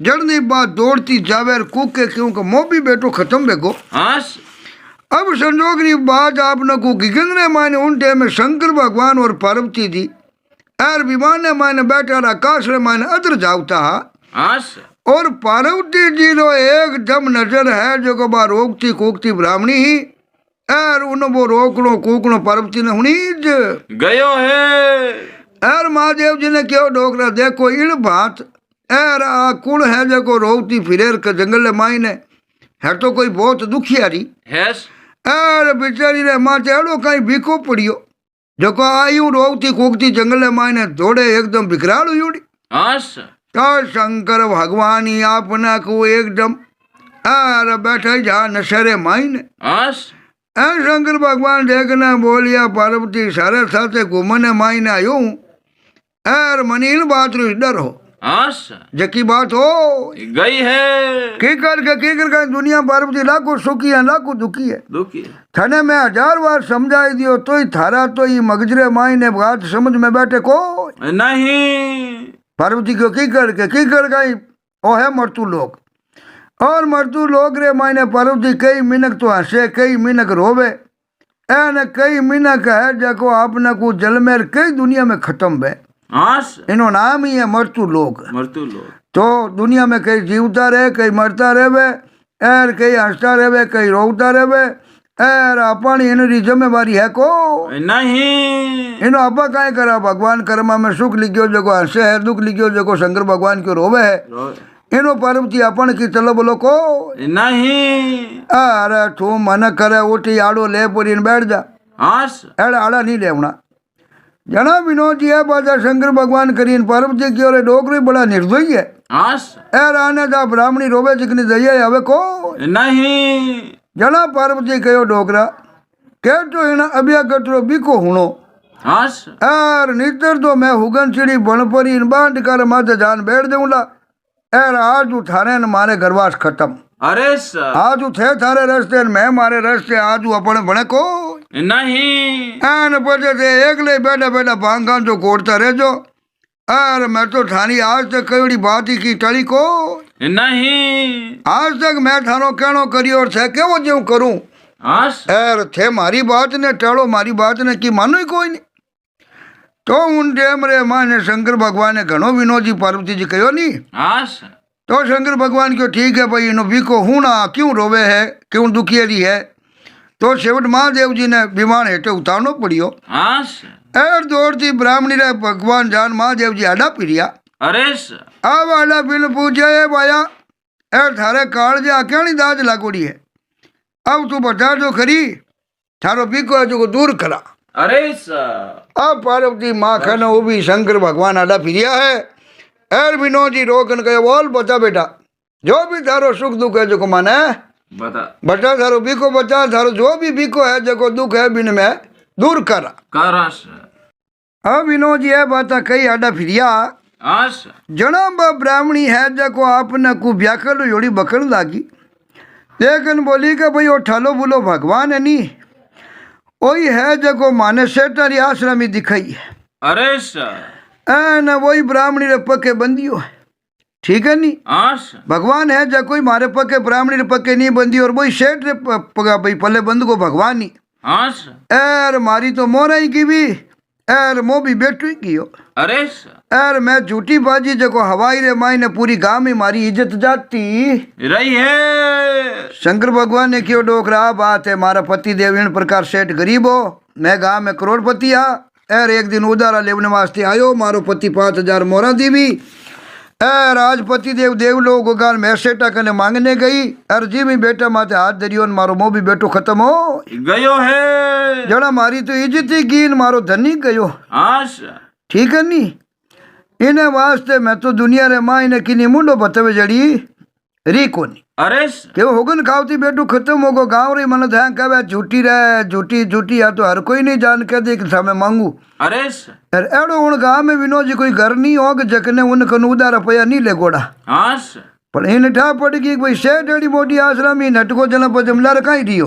जड़नी बात दौड़ती जावे कूके क्योंकि मोह भी बेटो खत्म बेगो। अब संजोग री बात आपने को गिगन रे मायने उन टाइम में शंकर भगवान और पार्वती जी एर विमान ने मायने बैठा आकाश रे मायने अदर जावता और पार्वती जी रो एकदम नजर है जो को बा रोकती कूकती ब्राह्मणी ही एर उन वो रोकनो कूकनो पार्वती ने हुनी गयो है। एर महादेव जी ने क्यों डोकरा देखो इण बात एर आ कुल है जो को रोकती फिरेर के जंगल मायने है तो कोई बहुत दुखियारी एर बेचारी रे माथे एड़ो कहीं भीखो पड़ियो जो को आयु रोकती कूकती जंगल मायने दौड़े एकदम बिखराड़ू युड़ी। तो शंकर भगवान ही आपना को एकदम अरे बैठे जा नशरे मायने शंकर भगवान देखना बोलिया पार्वती सारे साथे घूमने मायने आयो एर मनी इन बात रो डर हो जकी बात हो गई है। की कर दुनिया पार्वती लाखों सुखी है लाखों दुखी है थाने में 1000 बार समझाई दियो तो ही थारा तो ही मगजरे मायने बात समझ में बैठे को नहीं। पार्वती को की कर गई ओ है मरतू लोग और मरतू लोग रे मायने पार्वती कई मिनक तो हंसे कई मिनक रोवे एन कई मिनक है जको आपने को जल में कई दुनिया में खत्म है। इनो नाम ही है मरतू लोग। तो दुनिया में कई जीवता रहे कई मरता रहे एर कई हंसता रहे कई रोता रहे एर अपन इनरी जिम्मेवारी है को नहीं। इनो आपा काय करा भगवान कर्मा में सुख लिखियो जको हंसे है दुख लिखियो जको शंकर भगवान क्यों रोवे है इनो पार्वती अपन की चलो बोलो को नहीं। अरे तू मन करे उठी आड़ो ले पूरी बैठ जा एड़ आड़ा नहीं लेवना जना विनोद जी है बाजा शंकर भगवान करीन पार्वती की ओर डोकरी बड़ा निर्दयी है। एर आने जा ब्राह्मणी रोवे जिकनी दये हवे को नहीं। जना पार्वती कहो डोकरा के तो इन अबिया कटरो बिको हुणो एर नितर तो मैं हुगन चिड़ी बनपरी इन बांट कर माथे जान बैठ दूंगा एर आज थारे न मारे घरवास खत्म। अरे आज थे थारे रस्ते मैं मारे रस्ते आज अपने बने को नहीं। एन बजे थे एक ले बैठा बैठा भांगा जो कोड़ता रह जो अरे मैं तो थानी आज तक कई बात ही की टली को नहीं। आज तक मैं थानो कहनो करी और थे केवो जो करूं एर थे मारी बात ने टलो मारी बात ने की मानो ही कोई नहीं। तो उन टेम रे माने शंकर भगवान ने घणो विनोद जी पार्वती जी कहो नहीं। तो शंकर भगवान क्यों ठीक है भाई इनो बीको हूँ ना क्यों रोवे है क्यों दुखियरी है। तो सेवट महादेव जी ने विमान हेठे उतारनो पड़ियो एर दौड़ती ब्राह्मणी रे भगवान जान महादेव जी आडा पीरिया। अरे अब आडा पीन पूछे भाया एर थारे काल जे अकेली दाज लागोड़ी है अब तू बता जो खरी थारो बीको है जो दूर करा। अरे अब पार्वती माँ खाना वो भी शंकर भगवान आडा पीरिया है एर विनोद जी रोकन गए बोल बता बेटा जो भी थारो सुख दुख है जो माने बता थारो बीको बता थारो जो भी बीको है जो दुख है बिन में दूर करा। अब विनोद जी है बात कई आडा फिरिया जनाब ब्राह्मणी है जको आपने को व्याकल योड़ी बकड़ लागी लेकिन बोली कि भाई वो ठालो बोलो भगवान है नहीं वही है जको माने सेठारी आश्रमी दिखाई है। अरे न वही ब्राह्मणी रे पके बंदियो है ठीक है नहीं भगवान है जब कोई मारे पके ब्राह्मणी रे पके नहीं बंदी और वही सेठ रे पगा भाई पले बंद को भगवान नहीं एर मारी तो मोरा ही की भी एर मो भी बैठो ही गयो अरे एर मैं झूठी बाजी जको हवाई रे माई ने पूरी गांव में मारी इज्जत जाती रही है। शंकर भगवान ने क्यों डोकरा बात है मारा पति देव इन प्रकार सेठ गरीब हो मैं गांव में करोड़पति आ एर एक दिन उदारा लेवने वास्ते आयो मारो पति 5000 मोरा दीवी एर आज पति देव देवलोक गान मैं सेठा कने मांगने गई अर जी में बेटा माथे हाथ धरियो ने मारो मो भी बेटो खत्म हो गयो है। जड़ा मारी तो इज्जत ही गई मारो धन ही गयो आश ठीक है नी इन्हें वास्ते मैं तो दुनिया रे माई ने किनी मुंडो बतवे जड़ी री कोनी अरे क्यों होगन खावती बेटू खत्म होगो गाँव रे मन ध्यान कहे झूठी रहे झूठी झूठी या तो हर कोई नहीं जान के देख मैं मांगू अरे एड़ो उन गाँव में विनोद जी कोई घर नहीं होग जखने उन कन उदा रुपया नहीं ले गोड़ा आश पर इन ठा पड़ गई भाई सेठ एड़ी मोटी आश्रम ही नटको जना पर जमला रखा ही रियो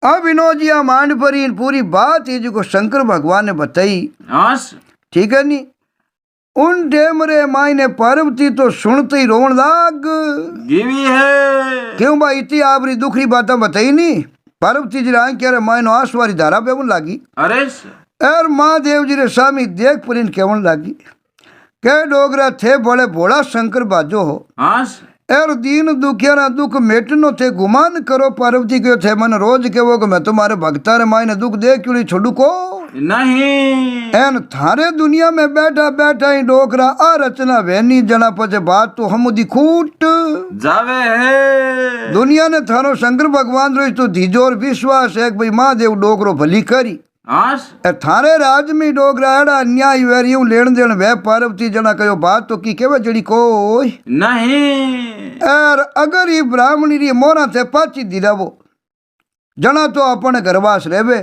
अब विनोद जी आ मान पर इन पूरी बात है जो शंकर भगवान ने बताई आश ठीक है नी उन टेम रे माई ने पार्वती तो सुनते ही रोन लाग गिवी है। क्यों भाई इतनी आपरी दुखरी बातें बताई नहीं पार्वती जी आंख कह रहे माई नो आसवारी धारा पेवन लागी अरे एर महादेव जी रे स्वामी देख पर इन केवन लागी के डोगरा थे बड़े भोला शंकर बाजो हो आश एर दीन दुखिया ना दुख मेटनो थे गुमान करो पार्वती क्यों थे मन रोज के वो मैं तुम्हारे भक्ता रे माई ने दुख दे क्यों नहीं छोड़ू को नहीं एन थारे दुनिया में बैठा बैठा ही डोकरा आ रचना वेनी जना पचे बात तो हम दी खूट जावे है। दुनिया ने थारो शंकर भगवान रो तो धीजोर विश्वास है कि भाई महादेव डोकरो भली करी आश थारे राज में डोगरा एड़ा अन्याय वेरियो लेन देन वे पार्वती जना कयो बात तो की केवे जड़ी कोई नहीं एर अगर ये ब्राह्मणी री मोरा थे पाची दिलावो जना तो अपने घरवास रेवे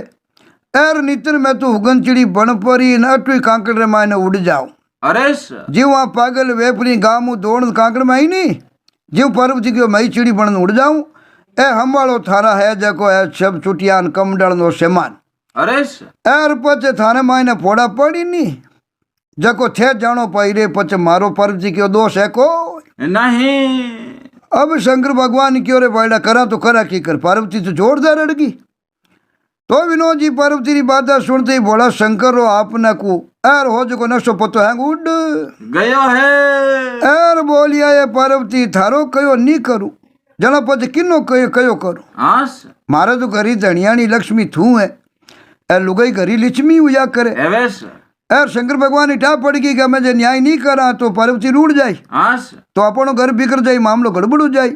एर नितर में तो हुगन चिड़ी बन परी न अटुई कांकड़ रे मायने उड़ जाओ अरे जीव वहाँ पागल वेपरी गामू दौड़ कांकड़ में आई नहीं जीव पार्वती क्यों मई चिड़ी बन उड़ जाऊं ए हम वालो थारा है जको है सब चुटियान कमडल नो सेमान अरे एर पचे थाने मायने फोड़ा पड़ी नहीं जको थे जानो पाई रे पचे मारो पार्वती क्यों दोष है को नहीं। अब शंकर भगवान क्यों रे बाइडा करा तो करा की कर पार्वती तो जोरदार अड़गी तो विनोद जी पार्वती की बात सुनते ही बोला शंकर रो आपने को एर हो जो नशो पतो है उड गयो है। एर बोलिया ये पार्वती थारो कयो नहीं करू जना पचे किनो कयो कयो करू आश मारे तो घरी धनियानी लक्ष्मी थू है एर लुगाई घरी लिचमी हुआ करे एवेस एर शंकर भगवान इठा पड़ गई कि मैं जे न्याय नहीं करा तो पार्वती रूड़ जाए आश तो अपनो घर बिगड़ जाए मामलो गड़बड़ हो जाए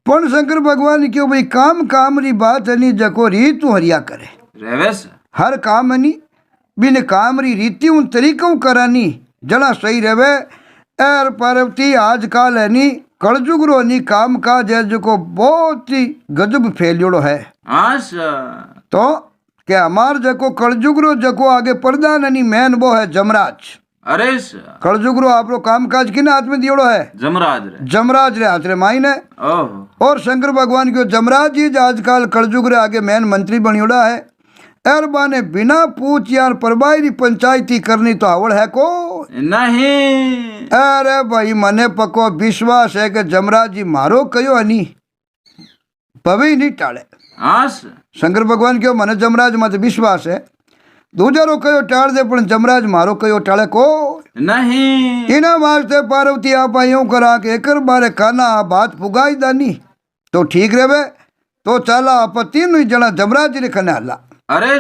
पण शंकर भगवान क्यों भाई काम काम री बात है नहीं जको रीत हरिया करे रेवेस हर काम नहीं बिन काम री रीति उन तरीकों करानी जना सही रहे एर पार्वती आजकल है नी कलजुग रो नी काम काज है जो बहुत ही गजब फैलियोड़ो है आश तो के हमार जको कलजुग रो जको आगे प्रधान नहीं मैन वो है जमराज अरे कलजुग रो आपरो काम काज किन हाथ में दियोड़ो है जमराज रे हाथ रे माई ने और शंकर भगवान क्यों जमराज जी आजकल कलजुग रे आगे मैन मंत्री बनियोड़ा है एर बाने बिना पूछ यार परबाई पंचायती करनी तो आवड़ है को नहीं। अरे भाई मने पको विश्वास है कि जमराज जी मारो कयो हनी पवी नहीं टाले आश शंकर भगवान क्यों मने जमराज मत विश्वास है दूजरो कयो टाल दे पण जमराज मारो कयो टाले को नहीं। इना वास्ते पार्वती आप यूं करा के एक बारे काना बात पुगाई दानी तो ठीक रहे तो चला आप तीन जना जमराज जी ने खने हल्ला अरे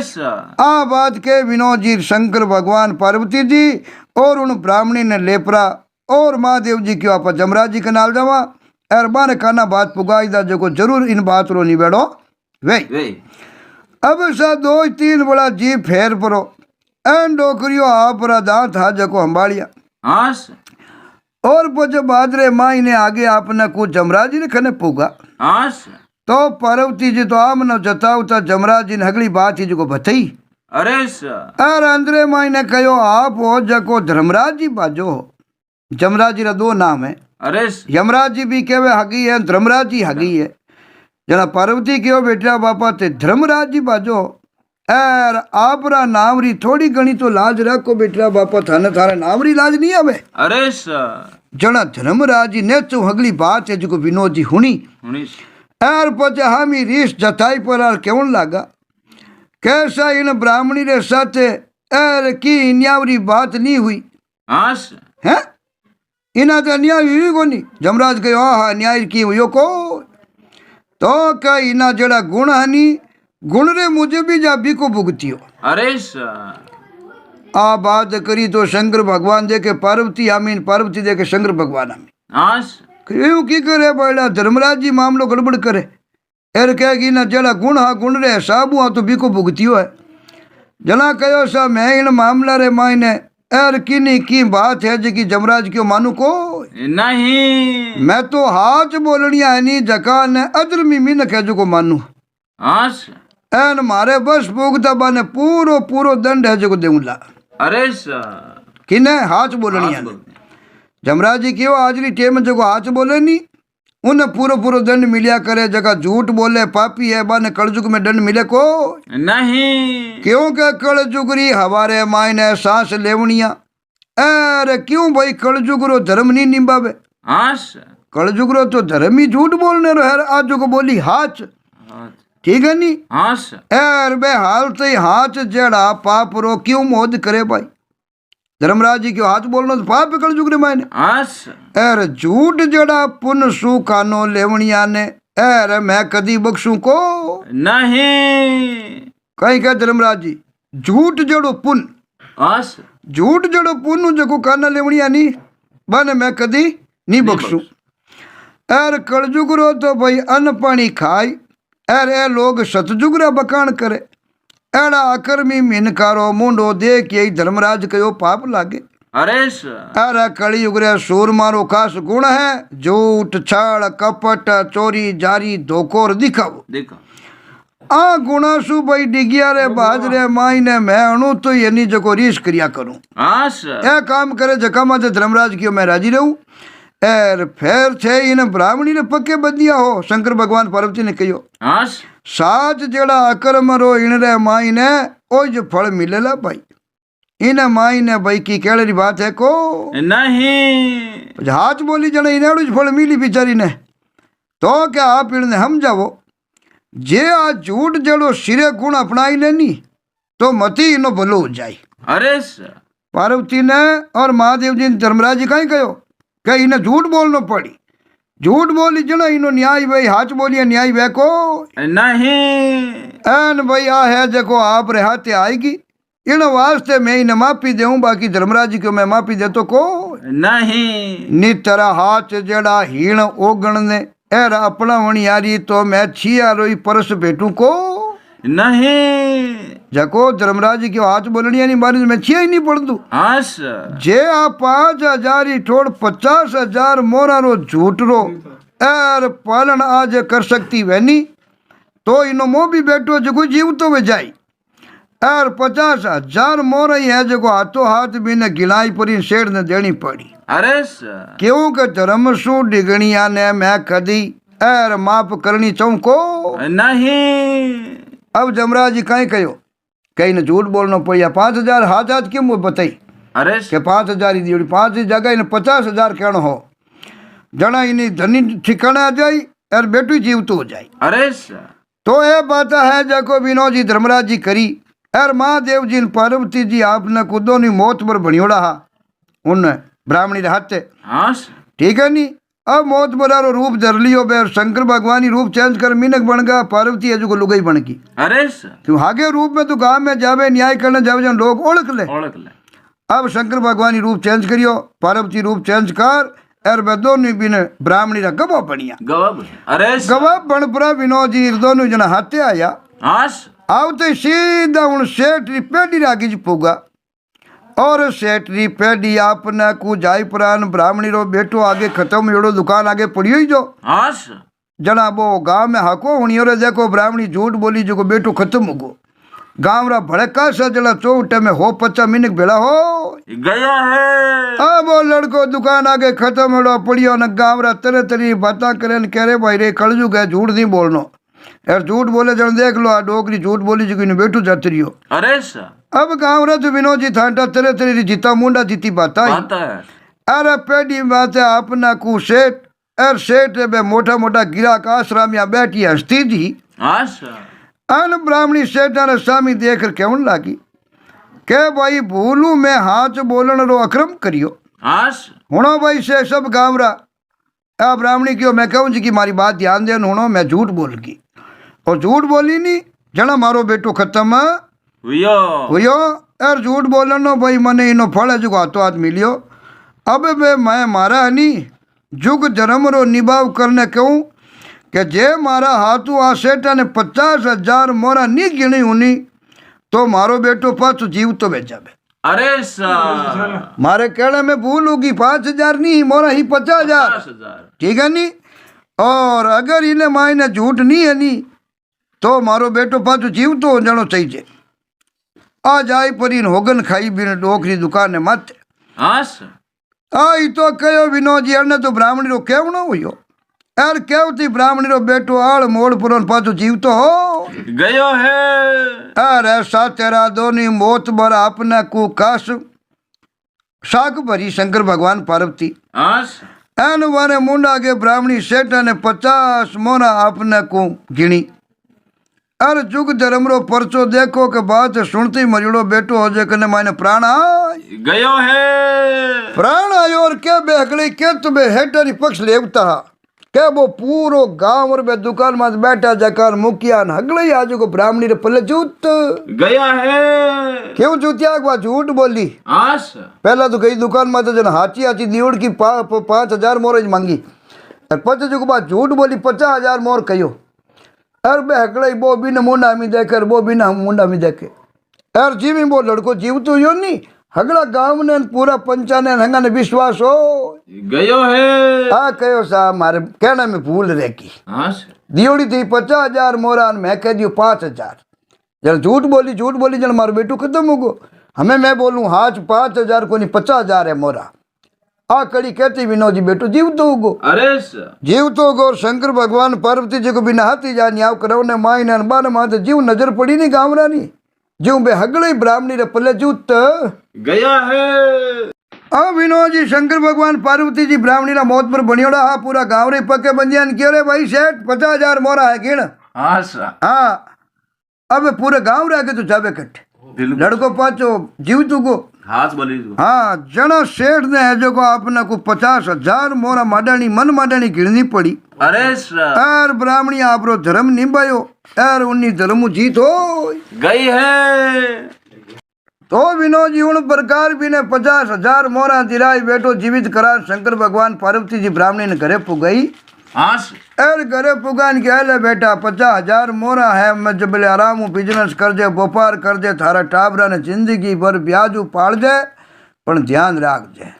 आ बात के विनोद जी शंकर भगवान पार्वती जी और उन ब्राह्मणी ने लेपरा और महादेव जी क्यों आप जमराज जी के नाल जावा एर बाने काना बात पुगाई दा जो जरूर इन बात रो निबेड़ो वे अब सा 2-3 बड़ा जी फेर परो एन डोकरियो आपरा दांत था जको हंबाड़िया आश और पछ बादरे माई ने आगे आपने कुछ जमराज जी ने खने पुगा आश तो पार्वती जी तो आम न जतावता जमराज जी ने अगली बात ही जो बताई अरे और अंदरे माई ने कहो आप हो जको धर्मराज जी बाजो हो जमराज जी रा 2 नाम है अरे यमराज जी भी कहवे हगी है धर्मराज जी हगी है जना पार्वती क्यों बेटा बापा ते धर्मराज जी बाजो एर आपरा नाम री थोड़ी घनी तो लाज रखो बेटा बापा थाने थारे नाम री लाज नहीं आवे अरे जना धर्मराज जी ने तो अगली बात है जो विनोद जी हुनी एर पचे हामी रीस जताई पर केवन लागा कैसा इन ब्राह्मणी रे साथे एर की न्यावरी बात नहीं हुई हाँ सर है इना तो न्याय हुई को नहीं जमराज कहो हाँ न्याय की हुई को तो क्या इना जड़ा गुण हनी गुण रे मुझे भी जा भी को भुगतियो अरे सर आ बात करी तो शंकर भगवान देखे पार्वती आमीन पार्वती देखे शंकर भगवान आमीन हाँ सर क्यों की करे बड़ा धर्मराज जी मामलो गड़बड़ करे एर कह कि ना जड़ा गुण हा गुण रे साबू हाँ तो भी को भुगतियो है जना कहो सा मैं इन मामला रे मायने एर किनी की बात है जी जमराज क्यों मानू को नहीं मैं तो हाथ बोलनिया है नी जका ने अदरमी मीन कह जो को मानू हाँ सर एन मारे बस भोगता बाने पूरो पूरो दंड है जो देऊला अरे सर किने हाथ बोलनिया ने जमराज जी क्यों आजरी टेम जो हाथ बोले नी उन्हें पूरो पूरो दंड मिलिया करे जगह झूठ बोले पापी है बाने कलजुग में दंड मिले को नहीं क्योंकि कलजुगरी हमारे मायने सांस लेवनिया अरे क्यों भाई कलजुग रो धर्म नहीं निभावे हाँ सर कलजुग रो तो धर्म ही झूठ बोलने रो है आज को बोली हाथ ठीक है नी हाँ सर एर बे हाल से हाथ जड़ा पाप रो क्यों मोद करे भाई धर्मराज जी क्यों हाथ बोलना तो पाप कल जुग रे मायने हाँ सर एर झूठ जड़ा पुन सु खानो लेवनिया ने एर मैं कदी बख्शू को नहीं कहीं कह धर्मराज जी झूठ जड़ो पुन हाँ सर झूठ जड़ो पुन जको खाना लेवनिया नी बने मैं कदी नहीं बख्शू एर कलजुग रो तो भाई अन्न पानी खाई एर ए लोग सतजुग रा बकान करे एड़ा अकर्मी मिनकारो मुंडो देख यही धर्मराज कयो पाप लागे अरे सर अरे कलयुग रे सूर मारो खास गुण है झूठ छाड़ कपट चोरी जारी धोखो और दिखाओ देखो आ गुणा सु भाई डिगिया रे बाजरे मायने मैं अणु तो ये नी जको रीस क्रिया करूं हाँ सर ए काम करे जका माते धर्मराज कियो मैं राजी रहूं एर फेर छे इन ब्राह्मणी ने पक्के बदिया हो शंकर भगवान पार्वती ने कहो हाँ सर साच जड़ा अकर्म रो इन रे मायने ओ जो फल मिलेला भाई इन मायने भाई की केड़ी बात है को नहीं हाथ बोली जने इनेड़ू फल मिली बिचारी ने तो क्या आप इन्हें हम जावो जे आ झूठ जड़ो सिरे गुण अपनाई लेनी तो मती इनो भलो हो जाए अरे सर पार्वती ने और महादेव जी ने धर्मराज जी कहीं कहो कि इन्हें झूठ बोलना पड़ी झूठ बोली जना इनो न्याय भाई हाथ बोलिए न्याय वे को नहीं एन भाई आ है जको आप रे हाथे आएगी इन वास्ते मैं इन्हें माफी देऊं बाकी धर्मराज जी को मैं माफी दे तो को नहीं नी तेरा हाथ जड़ा हीण ओगण ने एर अपना वणियारी तो मैं छिया रोई परस भेटू को नहीं जको धर्मराज जी के हाथ बोलनी नहीं मारी मैं छिया ही नहीं पड़ दू हाँ सर जे आ 5,000 ही छोड़ 50,000 मोरा रो झूठ रो एर पालन आज कर सकती वैनी तो इनो मो भी बैठो जो जीव तो वे जाई एर 50,000 मोरा ही है जो हाथों हाथ भी ने गिलाई परी शेर ने देनी पड़ी अरे सर क्यों के धर्म सु डिगणिया ने मैं कदी एर माफ करनी चाहूं को नहीं अब जमराज जी कहीं कहो कहीं ने झूठ बोलना पड़िया 5,000 हाथ क्यों वो बताई अरे के 5,000 ही दी 5 की जगह इन्हें 50,000 कहना हो जना इन्हें धनी ठिकाना आ जाई और बेटू जीव तो हो जाए अरे सर तो ये बात है जको विनोद जी धर्मराज जी करी और महादेव जी पार्वती जी आपने खुदों नी मौत पर बनियोड़ा हा उन ब्राह्मणी रे हाथे हाँ सर ठीक है नी अब मौत बरारो रूप धर लियो बे शंकर भगवान ही रूप चेंज कर मीनक बन गया पार्वती है जो लुगाई बन गई अरे सर तू आगे रूप में तू गांव में जावे न्याय करने जावे जन लोग ओळख ले अब शंकर भगवान ही रूप चेंज करियो पार्वती रूप चेंज कर एर बे दोनों बिन ब्राह्मणी रा गवा बनिया अरे गवा बन परा विनोद जी दोनों जना हाथे आया हाँ आवते सीधा उन सेठ री पेड़ी रागी जी पुगा और सेठ री पेड़ी आपने कु जाई पुरान ब्राह्मणी रो बेटो आगे खत्म एड़ो दुकान आगे पड़ी हुई जो हाँ जना वो गांव में हको हुनी और देखो ब्राह्मणी झूठ बोली जो बेटो खत्म हो गो गांव रा भड़का सा जला चौटे में हो 50 मिनट भेड़ा हो गया है अब वो लड़को दुकान आगे खत्म एड़ो पड़ियो न गांव रा तरह तरह बातें करे न कह रे भाई रे कलजुग है झूठ नहीं बोलनो यार झूठ बोले जन देख लो आ डोकरी झूठ बोली जो बेटू जाती रहियो अरे सर अब गाँव रा तो विनोद जी थांटा तरह तरह जीता मुंडा जीती बात अरे पेड़ी बात है अपना कु सेठ अर सेठ बे मोटा मोटा गिराक आश्रम या बैठी हस्ती जी अन ब्राह्मणी सेठ ने स्वामी देख कर केवन लागी के भाई भूलू मैं हाथ बोलन रो अक्रम करियो। आस हुणो भाई से सब गावरा आ ब्राह्मणी क्यों मैं कहूँ जी कि मारी बात ध्यान दे हुणो मैं झूठ बोल गई और झूठ बोली नहीं जना मारो बेटो खत्म हुयो हुयो यार झूठ बोलनो भाई मने इनो फल है जो हाथों हाथ मिलियो। अब बे मैं मारा हनी जुग जन्म रो निभाव करने कहूँ कि जे मारा हाथों आ सेठा ने 50,000 मोरा नहीं गिनी हुनी तो मारो बेटो पाछो जीव तो बेचा बे। अरे सर मारे कहने में भूल होगी 5,000 नहीं मोरा ही 50,000 50,000 ठीक है नी। और अगर इन्हें माँ ने झूठ नहीं है नी तो मारो बेटो पाछो जीव तो जानो चाहिए। आ जाए पर इन होगन खाई बिन डोकरी दुकान मत आस आई तो कहो विनोद जी अने तो ब्राह्मणी रो केवनो हुयो यार केवती ब्राह्मणी रो बेटो आड़ मोड़ पुरोन पाछो जीव तो हो गयो है। अरे सा तेरा दोनी मोत बर अपने को काश शाक भरी शंकर भगवान पार्वती आस एन वारे मुंडा के ब्राह्मणी सेठ ने 50 मोरा अपने को गिणी। अरे जुग धर्म रो परचो देखो के बात सुनती मरिड़ो बेटो हो जे कने माने प्राण आय गयो है। प्राण आयो और के बेहगड़ी के तुम्हें हेटरी पक्ष लेवता के वो पूरो गांव और बे दुकान में बैठा जकार मुखिया हगले आजू को ब्राह्मणी रे पल्ले जूत गया है। क्यों जूतिया एक बार झूठ बोली आस पहला तो गई दुकान में तो जन हाची हाची दीवड़ की 5,000 मोर मांगी और पचे जो बात झूठ बोली 50,000 मोर कहो अरे बेहकड़े वो भी न मुंडा में देखे वो भी न मुंडा में देखे यार जीवी वो लड़को जीव तो यो नहीं हगड़ा गांव ने पूरा पंचा ने हंगा ने विश्वास हो गयो है। आ कहो साहब मारे कहने में भूल रह की आस दियोड़ी थी 50,000 मोरा मैं कह दियो 5,000 जन झूठ बोली जन मारो बेटू खत्म हो गो हमें मैं बोलूँ हाथ 5,000 को नहीं 50,000 है मोरा आ कड़ी कहती विनोद जी बेटो जीव तो होगो। अरे सर जीव तो होगो और शंकर भगवान पार्वती जी को बिना हाथी जा न्याव करो ने माई ने बान माते जीव नजर पड़ी नहीं गावरा नहीं जीव बे हगड़े ब्राह्मणी रे पल्ले जूत गया है। आ विनोद जी शंकर भगवान पार्वती जी ब्राह्मणी रा मौत पर बनियोड़ा हा पूरा गांव रे पक्के बंजिया ने क्यों रे भाई सेठ 50,000 मोरा है गिण आस हाँ अब पूरे गांव रे आगे तो जावे कट लड़को पाचो जीव तू को हाथ बोली तू। हाँ जना सेठ ने है जो को अपने को 50,000 मोरा माडानी मन माडानी गिरनी पड़ी। अरे सर यार ब्राह्मणी आपरो धर्म निभायो यार उन्नी धर्म जीत हो गई है। तो विनोद जी उन प्रकार भी ने 50,000 मोरा दिलाई बेटो जीवित करा शंकर भगवान पार्वती जी ब्राह्मणी ने घरे पुगाई। आस यार घरे पुगान के ले बेटा 50,000 मोरा है मैं जब आराम बिजनेस कर दे व्यापार कर दे थारा टाबरा ने जिंदगी भर ब्याजू पाल दे पर ध्यान राख दे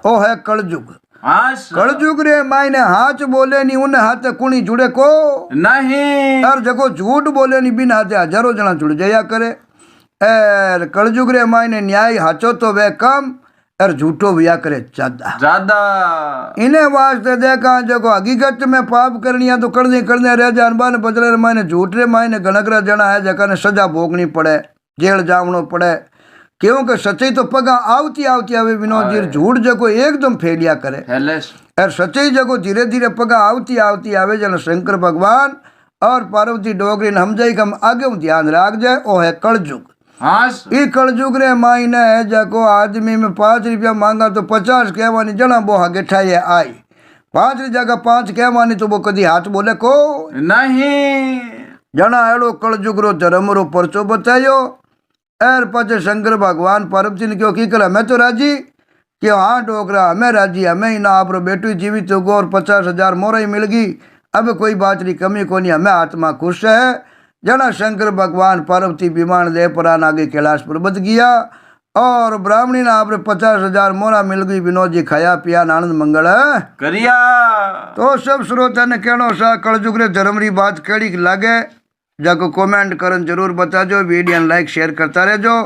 ओ है कलयुग। आस कलयुग रे मायने हाथ बोले नी उन्हें हाथे कुणी जुड़े को नहीं। यार जगो झूठ बोले नी बिन हाथे हजारों जना जुड़ जाया करे। एर कलयुग रे मायने न्याय हाचो तो वे कम और झूठो विया करे ज्यादा इन्हें वास्ते देखा जगो हकीकत में पाप करनी है तो करने रह जा अनबान बदले मायने झूठ रे मायने घनकरा जना है जका ने सजा भोगनी पड़े जेल जावनो पड़े क्योंकि सच्चाई तो पगा आवती आवे विनोद जी झूठ जगो एकदम फैलिया करे और सच्चाई जगो धीरे धीरे पगा आवती आवे जन शंकर भगवान और पार्वती डोगरी ने समझाई कि हम आगे ध्यान राख जाए ओ है कलयुग। ई कलयुग रे मायने है जको आदमी में 5 रुपया मांगा तो 50 कहवानी जना वो आगे ठाए आई 5 री जगह 5 कहवानी तो वो कदी हाथ बोले को नहीं जना एड़ो कलयुग रो धर्म रो परचो बतायो। एर पचे शंकर भगवान पार्वती ने क्यों की करा मैं तो राजी कि हाँ डोगरा हमें राजी हमें ही ना आप रो बेटू जीवित होगो और 50,000 मोरा ही मिल गई अब कोई बात री कमी को नहीं हमें आत्मा खुश है। जना शंकर भगवान पार्वती विमान दे पुराण आगे कैलाश पर्वत गया और ब्राह्मणी ने आपने 50,000 मोरा मिल गई विनोद जी खाया पिया आनंद मंगल करिया। तो सब श्रोता ने कहनो सा कलयुग रे धर्म री बात केड़ी लागे जाको कमेंट करन जरूर बताजो वीडियो लाइक शेयर करता रहजो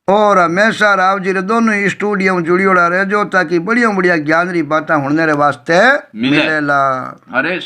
और हमेशा राव जी रे दोनों स्टूडियो में जुड़ियोड़ा रहजो ताकि बढ़िया बढ़िया ज्ञान री बातें होने रे वास्ते मिलेला। अरे